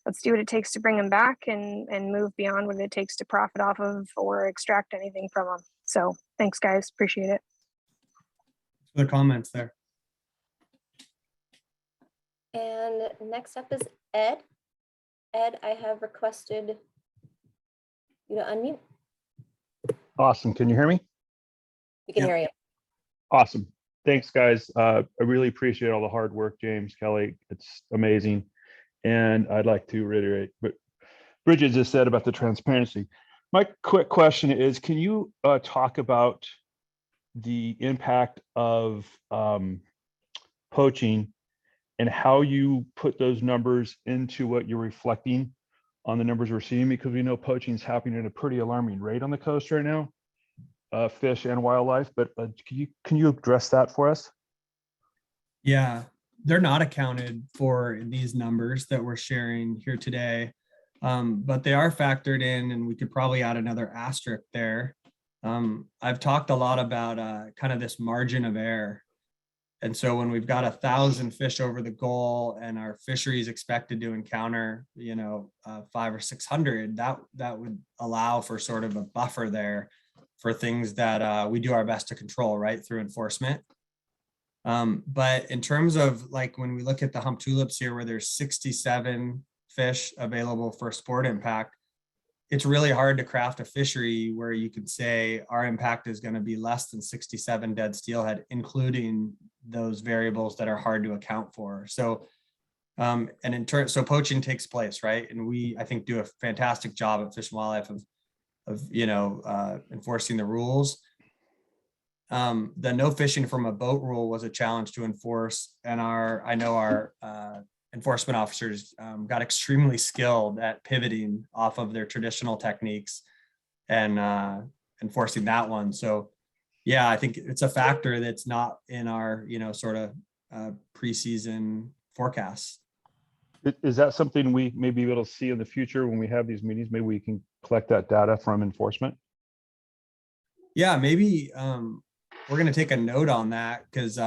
let's do what it takes to bring them back and move beyond what it takes to profit off of or extract anything from them. So thanks, guys. Appreciate it. For the comments there. And next up is Ed. Ed, I have requested you to unmute. Awesome. Can you hear me? We can hear you. Awesome. Thanks, guys. I really appreciate all the hard work, James, Kelly. It's amazing. And I'd like to reiterate what Bridget just said about the transparency. My quick question is, can you talk about the impact of poaching and how you put those numbers into what you're reflecting on the numbers we're seeing? Because we know poaching is happening at a pretty alarming rate on the coast right now, fish and wildlife. But can you address that for us? Yeah, they're not accounted for in these numbers that we're sharing here today, but they are factored in, and we could probably add another asterisk there. I've talked a lot about kind of this margin of error. And so when we've got 1,000 fish over the goal and our fisheries expected to encounter, 500 or 600, that would allow for sort of a buffer there for things that we do our best to control, right, through enforcement. But in terms of like when we look at the hump tulips here, where there's 67 fish available for sport impact, it's really hard to craft a fishery where you could say our impact is going to be less than 67 dead steelhead, including those variables that are hard to account for. So, and in turn, so poaching takes place, right? And we, I think, do a fantastic job at Fish and Wildlife of enforcing the rules. The no fishing from a boat rule was a challenge to enforce, and I know our enforcement officers got extremely skilled at pivoting off of their traditional techniques and enforcing that one. So yeah, I think it's a factor that's not in our, sort of preseason forecasts. Is that something we may be able to see in the future when we have these meetings? Maybe we can collect that data from enforcement. Yeah, maybe we're gonna take a note on that because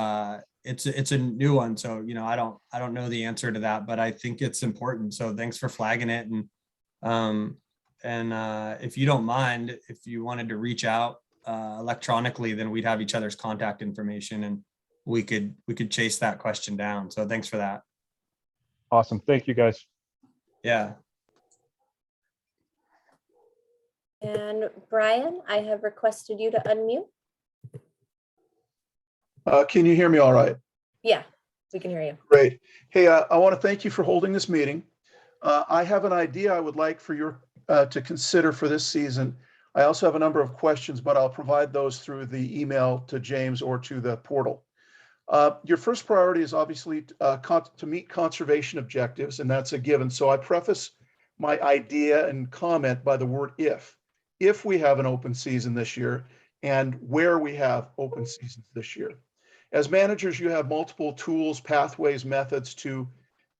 it's a new one. So I don't know the answer to that, but I think it's important. So thanks for flagging it. And if you don't mind, if you wanted to reach out electronically, then we'd have each other's contact information and we could chase that question down. So thanks for that. Awesome. Thank you, guys. Yeah. And Brian, I have requested you to unmute. Can you hear me all right? Yeah, we can hear you. Great. Hey, I want to thank you for holding this meeting. I have an idea I would like for your to consider for this season. I also have a number of questions, but I'll provide those through the email to James or to the portal. Your first priority is obviously to meet conservation objectives, and that's a given. So I preface my idea and comment by the word if we have an open season this year and where we have open seasons this year. As managers, you have multiple tools, pathways, methods to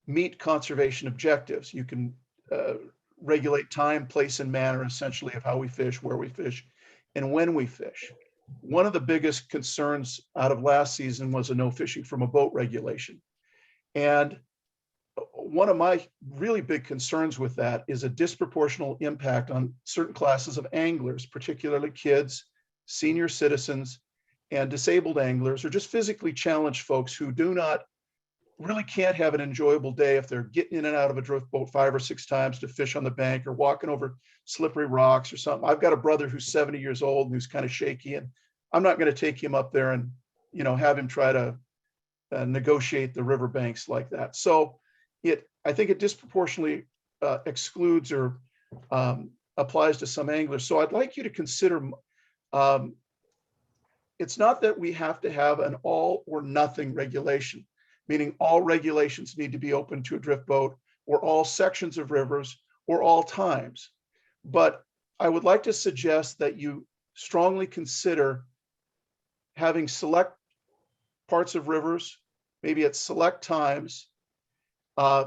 meet conservation objectives. You can regulate time, place, and manner, essentially, of how we fish, where we fish, and when we fish. One of the biggest concerns out of last season was a no fishing from a boat regulation. And one of my really big concerns with that is a disproportional impact on certain classes of anglers, particularly kids, senior citizens, and disabled anglers, or just physically challenged folks who really can't have an enjoyable day if they're getting in and out of a drift boat 5 or 6 times to fish on the bank or walking over slippery rocks or something. I've got a brother who's 70 years old and who's kind of shaky, and I'm not going to take him up there and have him try to negotiate the riverbanks like that. So I think it disproportionately excludes or applies to some anglers. So I'd like you to consider, it's not that we have to have an all or nothing regulation, meaning all regulations need to be open to a drift boat or all sections of rivers or all times. But I would like to suggest that you strongly consider having select parts of rivers, maybe at select times,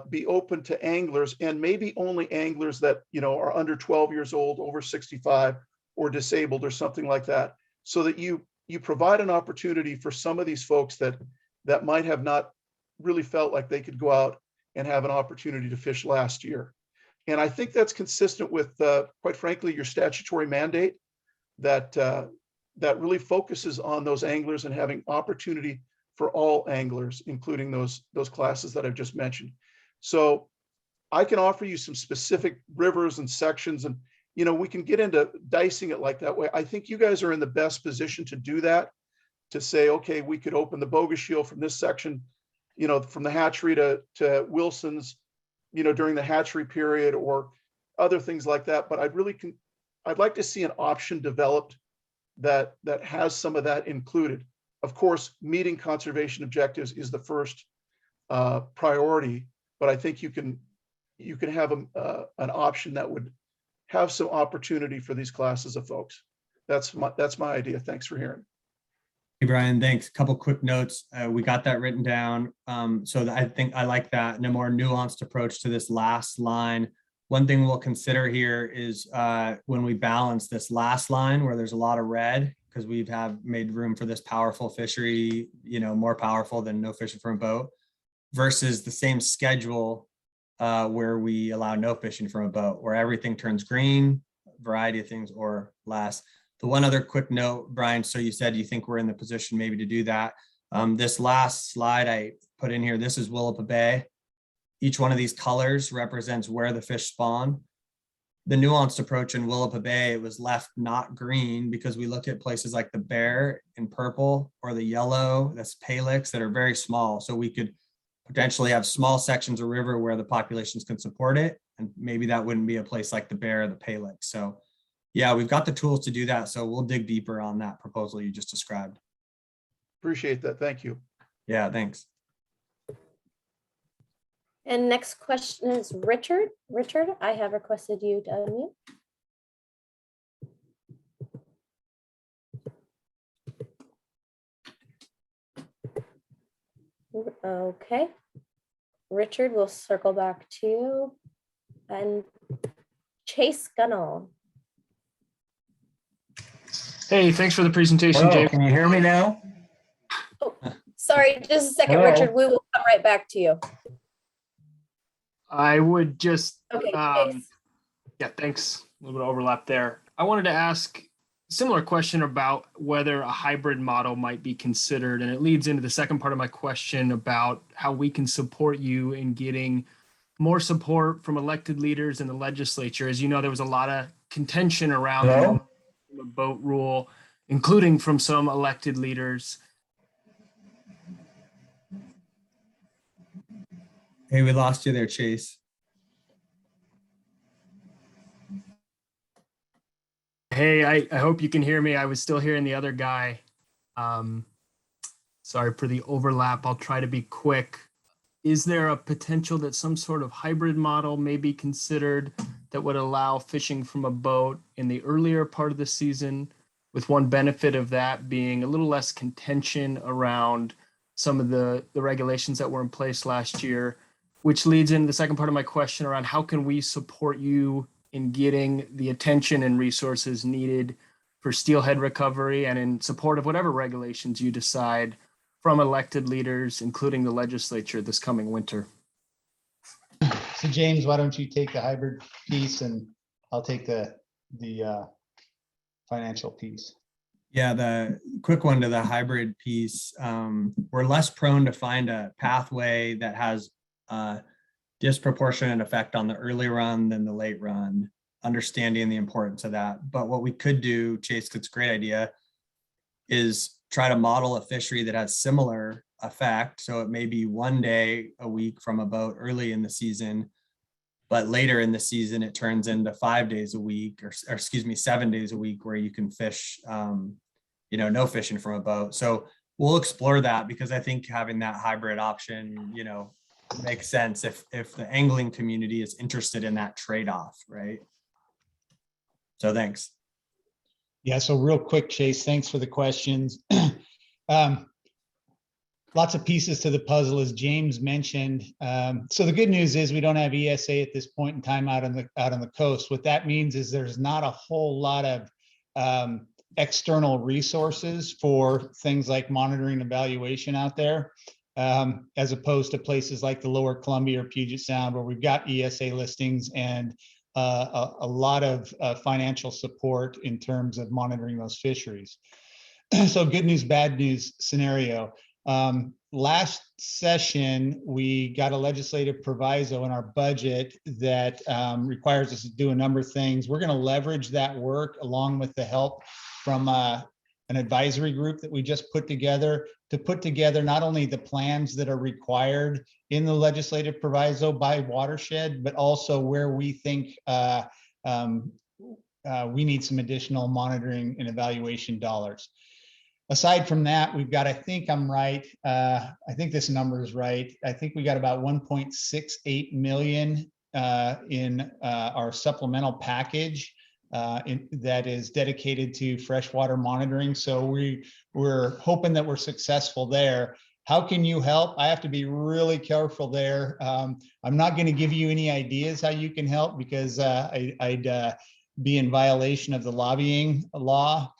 be open to anglers, and maybe only anglers that are under 12 years old, over 65, or disabled or something like that, so that you provide an opportunity for some of these folks that might have not really felt like they could go out and have an opportunity to fish last year. And I think that's consistent with, quite frankly, your statutory mandate that really focuses on those anglers and having opportunity for all anglers, including those classes that I've just mentioned. So I can offer you some specific rivers and sections, and we can get into dicing it like that way. I think you guys are in the best position to do that, to say, okay, we could open the bogus shield from this section, from the hatchery to Wilson's, during the hatchery period, or other things like that. But I'd like to see an option developed that has some of that included. Of course, meeting conservation objectives is the first priority, but I think you can have an option that would have some opportunity for these classes of folks. That's my idea. Thanks for hearing. Hey, Brian, thanks. A couple quick notes. We got that written down. So I think I like that, and a more nuanced approach to this last line. One thing we'll consider here is when we balance this last line where there's a lot of red, because we have made room for this powerful fishery, more powerful than no fishing from a boat, versus the same schedule where we allow no fishing from a boat, where everything turns green, variety of things, or less. The one other quick note, Brian, so you said you think we're in the position maybe to do that. This last slide I put in here, this is Willapa Bay. Each one of these colors represents where the fish spawn. The nuanced approach in Willapa Bay, it was left not green because we look at places like the Bear in purple or the yellow, that's Palix, that are very small. So we could potentially have small sections of river where the populations can support it. And maybe that wouldn't be a place like the Bear or the Palix. So yeah, we've got the tools to do that. So we'll dig deeper on that proposal you just described. Appreciate that. Thank you. Yeah, thanks. And next question is Richard. Richard, I have requested you to unmute. Okay. Richard, we'll circle back to you. And Chase Gunnell. Hey, thanks for the presentation, Hello, James. can you hear me now? Oh, sorry, just a second, Hello? Richard. We will come right back to you. I would just, Okay, Chase. yeah, thanks. A little bit of overlap there. I wanted to ask a similar question about whether a hybrid model might be considered. And it leads into the second part of my question about how we can support you in getting more support from elected leaders in the legislature. As you know, there was a lot of contention around Hello? the boat rule, including from some elected leaders. Hey, we lost you there, Chase. Hey, I hope you can hear me. I was still hearing the other guy. Sorry for the overlap. I'll try to be quick. Is there a potential that some sort of hybrid model may be considered that would allow fishing from a boat in the earlier part of the season, with one benefit of that being a little less contention around some of the regulations that were in place last year, which leads into the second part of my question around how can we support you in getting the attention and resources needed for steelhead recovery and in support of whatever regulations you decide from elected leaders, including the legislature this coming winter. So James, why don't you take the hybrid piece and I'll take the financial piece. Yeah, the quick one to the hybrid piece. We're less prone to find a pathway that has a disproportionate effect on the early run than the late run, understanding the importance of that. But what we could do, Chase, it's a great idea, is try to model a fishery that has similar effect. So it may be 1 day a week from a boat early in the season, but later in the season, it turns into 5 days a week, or excuse me, 7 days a week where you can fish, no fishing from a boat. So we'll explore that, because I think having that hybrid option, makes sense if the angling community is interested in that trade-off, right? So thanks. Yeah, so real quick, Chase, thanks for the questions. Lots of pieces to the puzzle, as James mentioned. So the good news is we don't have ESA at this point in time out on the coast. What that means is there's not a whole lot of external resources for things like monitoring and evaluation out there, as opposed to places like the Lower Columbia or Puget Sound, where we've got ESA listings and a lot of financial support in terms of monitoring those fisheries. So good news, bad news scenario. Last session, we got a legislative proviso in our budget that requires us to do a number of things. We're going to leverage that work along with the help from an advisory group that we just put together to put together not only the plans that are required in the legislative proviso by watershed, but also where we think we need some additional monitoring and evaluation dollars. Aside from that, we've got, I think I'm right, I think this number is right. I think we got about 1.68 million in our supplemental package that is dedicated to freshwater monitoring. So we're hoping that we're successful there. How can you help? I have to be really careful there. I'm not going to give you any ideas how you can help, because I'd be in violation of the lobbying law.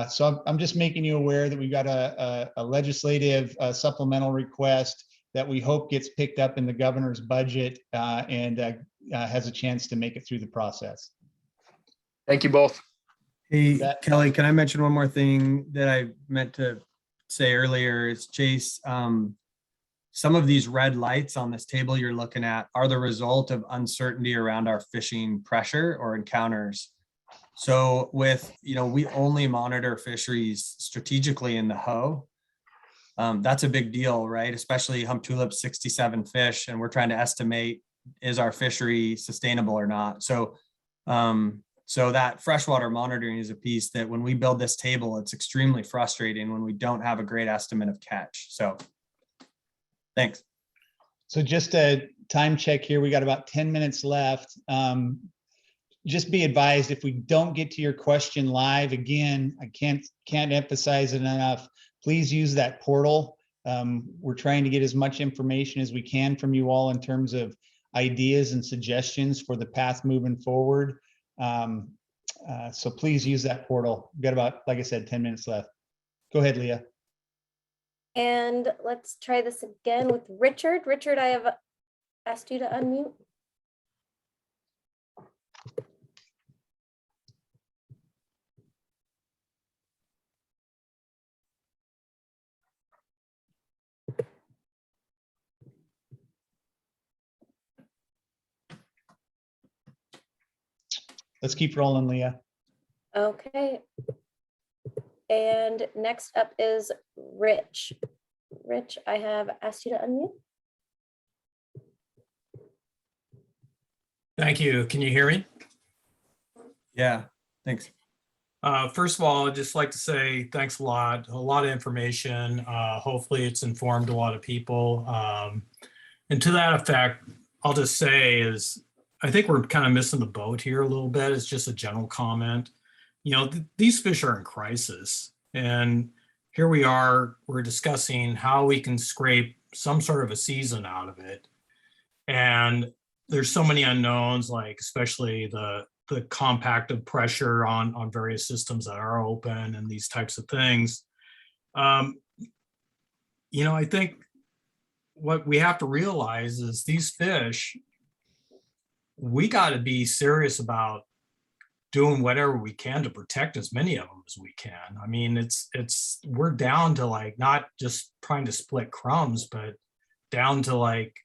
So I'm just making you aware that we've got a legislative supplemental request that we hope gets picked up in the governor's budget and has a chance to make it through the process. Thank you both. Hey, Kelly, can I mention one more thing that I meant to say earlier? Is Chase, some of these red lights on this table you're looking at are the result of uncertainty around our fishing pressure or encounters. So with, we only monitor fisheries strategically in the Ho. That's a big deal, right? Especially hump tulip 67 fish. And we're trying to estimate, is our fishery sustainable or not? So, so that freshwater monitoring is a piece that when we build this table, it's extremely frustrating when we don't have a great estimate of catch. So thanks. So just to time check here. We got about 10 minutes left. Just be advised, if we don't get to your question live, again, I can't emphasize it enough. Please use that portal. We're trying to get as much information as we can from you all in terms of ideas and suggestions for the path moving forward. So please use that portal. We've got about, like I said, 10 minutes left. Go ahead, Leah. And let's try this again with Richard. Richard, I have asked you to unmute. Let's keep rolling, Leah. Okay. And next up is Rich. Rich, I have asked you to unmute. Thank you. Can you hear me? Yeah, thanks. First of all, I'd just like to say thanks a lot of information. Hopefully it's informed a lot of people. And to that effect, I'll just say is, I think we're kind of missing the boat here a little bit. It's just a general comment. You know, these fish are in crisis. And here we are, we're discussing how we can scrape some sort of a season out of it. And there's so many unknowns, like especially the compactive pressure on various systems that are open and these types of things. You know, I think what we have to realize is these fish, we got to be serious about doing whatever we can to protect as many of them as we can. I mean, we're down to like not just trying to split crumbs, but down to like,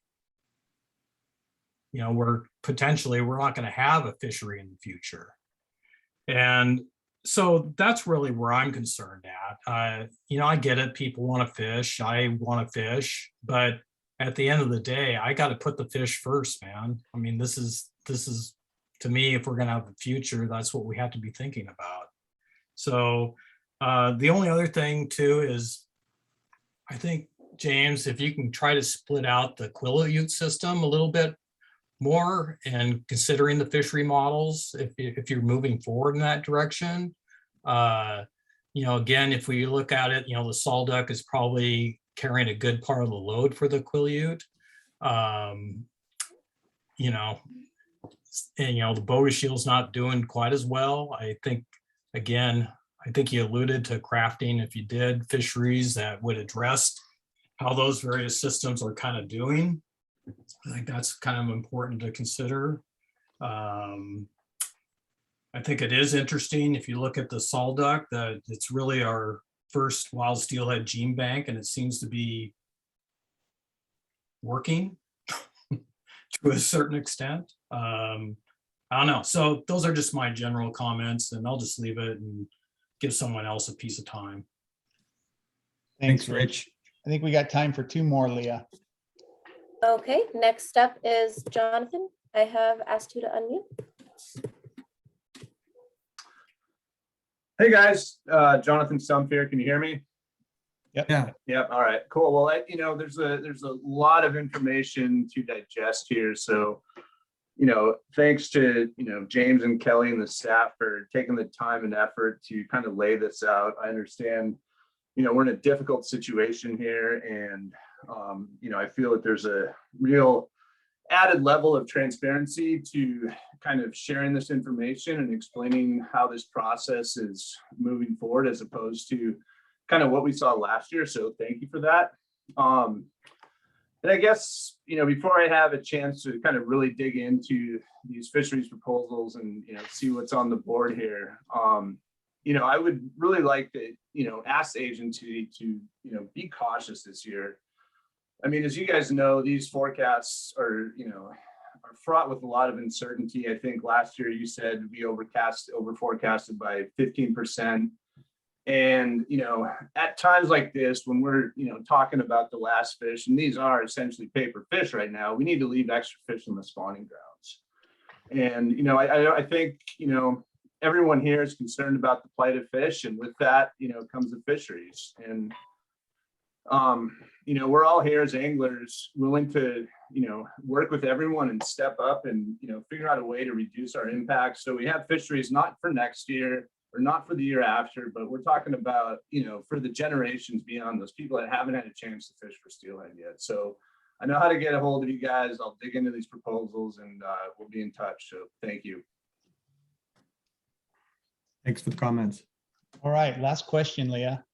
you know, we're not going to have a fishery in the future. And so that's really where I'm concerned at. You know, I get it. People want to fish. I want to fish, but at the end of the day, I got to put the fish first, man. I mean, this is to me, if we're going to have a future, that's what we have to be thinking about. So the only other thing too is, I think, James, if you can try to split out the Quileute system a little bit more and considering the fishery models, if you're moving forward in that direction, you know, again, if we look at it, you know, the sawduck is probably carrying a good part of the load for the Quileute. You know, and you know, the bogus shield's not doing quite as well. I think, again, I think you alluded to crafting. If you did fisheries that would address how those various systems are kind of doing, I think that's kind of important to consider. I think it is interesting if you look at the sawduck, that it's really our first wild steelhead gene bank, and it seems to be working to a certain extent. I don't know. So those are just my general comments, and I'll just leave it and give someone else a piece of time. Thanks, Rich. I think we got time for two more, Leah. Okay, next up is Jonathan. I have asked you to unmute. Hey guys, Jonathan Stumpf here. Can you hear me? Yep. Yeah. Yep. All right. Cool. Well, you know, there's a lot of information to digest here. So, you know, thanks to, you know, James and Kelly and the staff for taking the time and effort to kind of lay this out. I understand, you know, we're in a difficult situation here, and you know, I feel that there's a real added level of transparency to kind of sharing this information and explaining how this process is moving forward, as opposed to kind of what we saw last year. So thank you for that. And I guess, you know, before I have a chance to kind of really dig into these fisheries proposals and, you know, see what's on the board here, you know, I would really like to, you know, ask the agency to, you know, be cautious this year. I mean, as you guys know, these forecasts are, you know, are fraught with a lot of uncertainty. I think last year you said we over forecasted by 15%. And, you know, at times like this, when we're, you know, talking about the last fish, and these are essentially paper fish right now, we need to leave extra fish in the spawning grounds. And, you know, I think, you know, everyone here is concerned about the plight of fish, and with that, you know, comes the fisheries. And we're all here as anglers willing to, work with everyone and step up and, figure out a way to reduce our impact. So we have fisheries not for next year or not for the year after, but we're talking about, for the generations beyond, those people that haven't had a chance to fish for steelhead yet. So I know how to get a hold of you guys. I'll dig into these proposals and we'll be in touch. So thank you. Thanks for the comments. All right, last question, Leah.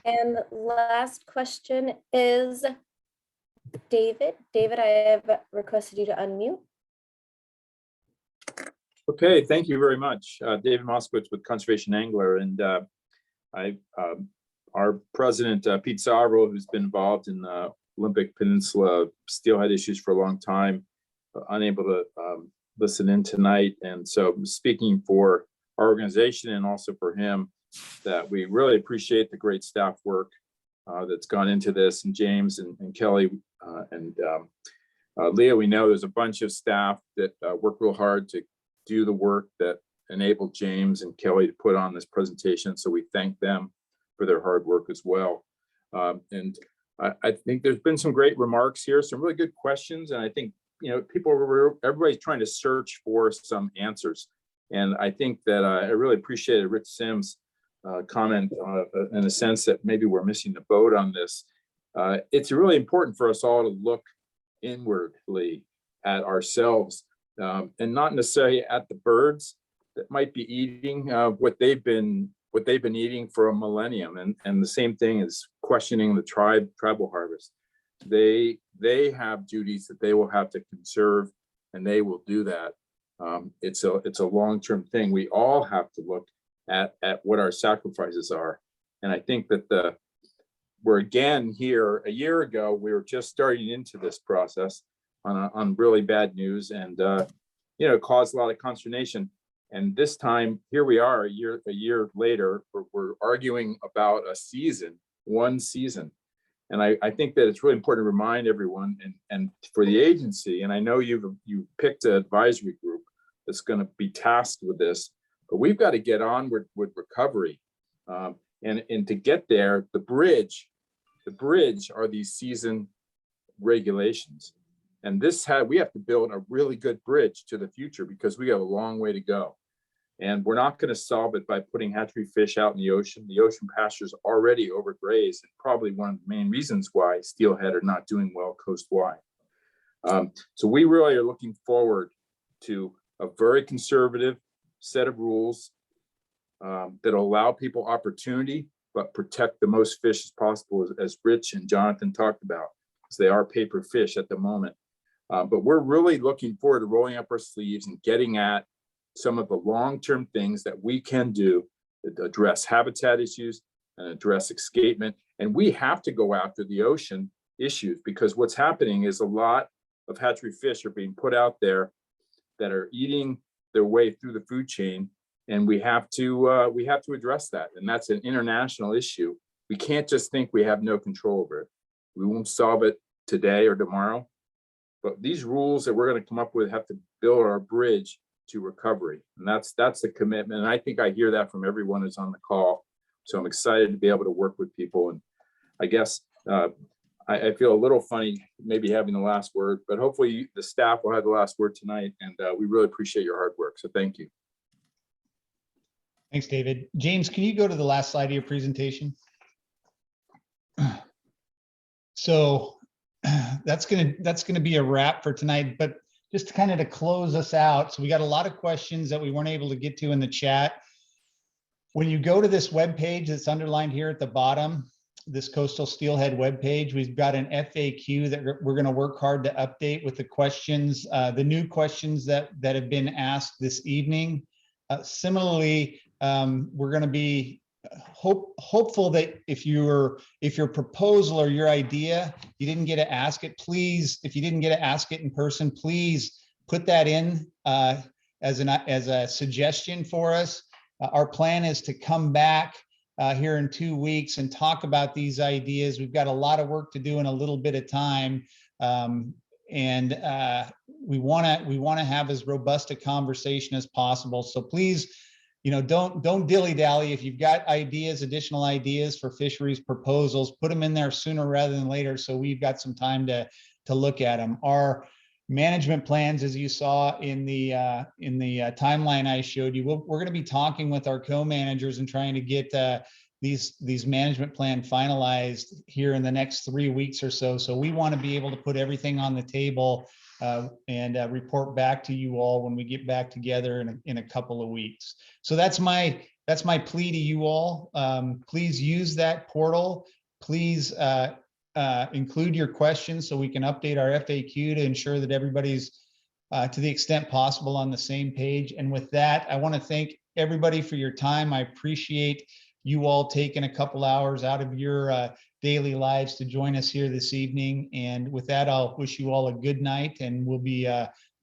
And last question is David. David, I have requested you to unmute. Okay, thank you very much. David Moskowitz with Conservation Angler, and our president, Pete Savro, who's been involved in the Olympic Peninsula steelhead issues for a long time, unable to listen in tonight. And so I'm speaking for our organization and also for him, that we really appreciate the great staff work that's gone into this. And James and Kelly and Leah, we know there's a bunch of staff that work real hard to do the work that enabled James and Kelly to put on this presentation. So we thank them for their hard work as well. And I think there's been some great remarks here, some really good questions. And I think, everybody's trying to search for some answers. And I think that I really appreciated Rich Sims' comment in the sense that maybe we're missing the boat on this. It's really important for us all to look inwardly at ourselves and not necessarily at the birds that might be eating what they've been eating for a millennium. And the same thing is questioning the tribal harvest. They have duties that they will have to conserve, and they will do that. It's a long-term thing. We all have to look at what our sacrifices are. And I think that we're again here. A year ago, we were just starting into this process on really bad news, and it caused a lot of consternation. And this time, here we are, a year later, we're arguing about one season. And I think that it's really important to remind everyone and for the agency, and I know you picked an advisory group that's going to be tasked with this, but we've got to get on with recovery. And to get there, the bridge are these season regulations. And we have to build a really good bridge to the future, because we have a long way to go. And we're not going to solve it by putting hatchery fish out in the ocean. The ocean pastures already overgrazed, and probably one of the main reasons why steelhead are not doing well coastwide. So we really are looking forward to a very conservative set of rules that allow people opportunity, but protect the most fish as possible, as Rich and Jonathan talked about, because they are paper fish at the moment. But we're really looking forward to rolling up our sleeves and getting at some of the long-term things that we can do to address habitat issues and address escapement. And we have to go after the ocean issues, because what's happening is a lot of hatchery fish are being put out there that are eating their way through the food chain. And we have to address that. And that's an international issue. We can't just think we have no control over it. We won't solve it today or tomorrow, but these rules that we're going to come up with have to build our bridge to recovery. And that's the commitment. And I think I hear that from everyone who's on the call. So I'm excited to be able to work with people. And I guess I feel a little funny maybe having the last word, but hopefully the staff will have the last word tonight. And we really appreciate your hard work. So thank you. Thanks, David. James, can you go to the last slide of your presentation? So that's gonna be a wrap for tonight, but just kind of to close us out. So we got a lot of questions that we weren't able to get to in the chat. When you go to this webpage that's underlined here at the bottom, this Coastal Steelhead webpage, we've got an FAQ that we're going to work hard to update with the questions, the new questions that have been asked this evening. Similarly, we're going to be hopeful that if your proposal or your idea, you didn't get to ask it, please, if you didn't get to ask it in person, please put that in as a suggestion for us. Our plan is to come back here in 2 weeks and talk about these ideas. We've got a lot of work to do in a little bit of time. And we want to have as robust a conversation as possible. So please, don't dilly dally. If you've got ideas, additional ideas for fisheries proposals, put them in there sooner rather than later. So we've got some time to look at them. Our management plans, as you saw in the timeline I showed you, we're going to be talking with our co-managers and trying to get these management plan finalized here in the next 3 weeks or so. So we want to be able to put everything on the table and report back to you all when we get back together in a couple of weeks. So that's my plea to you all. Please use that portal. Please include your questions so we can update our FAQ to ensure that everybody's to the extent possible on the same page. And with that, I want to thank everybody for your time. I appreciate you all taking a couple hours out of your daily lives to join us here this evening. And with that, I'll wish you all a good night, and we'll be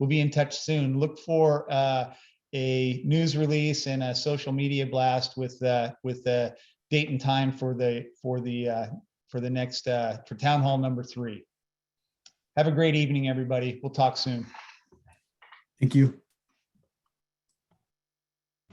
in touch soon. Look for a news release and a social media blast with the date and time for the next for Town Hall number 3. Have a great evening, everybody. We'll talk soon. Thank you.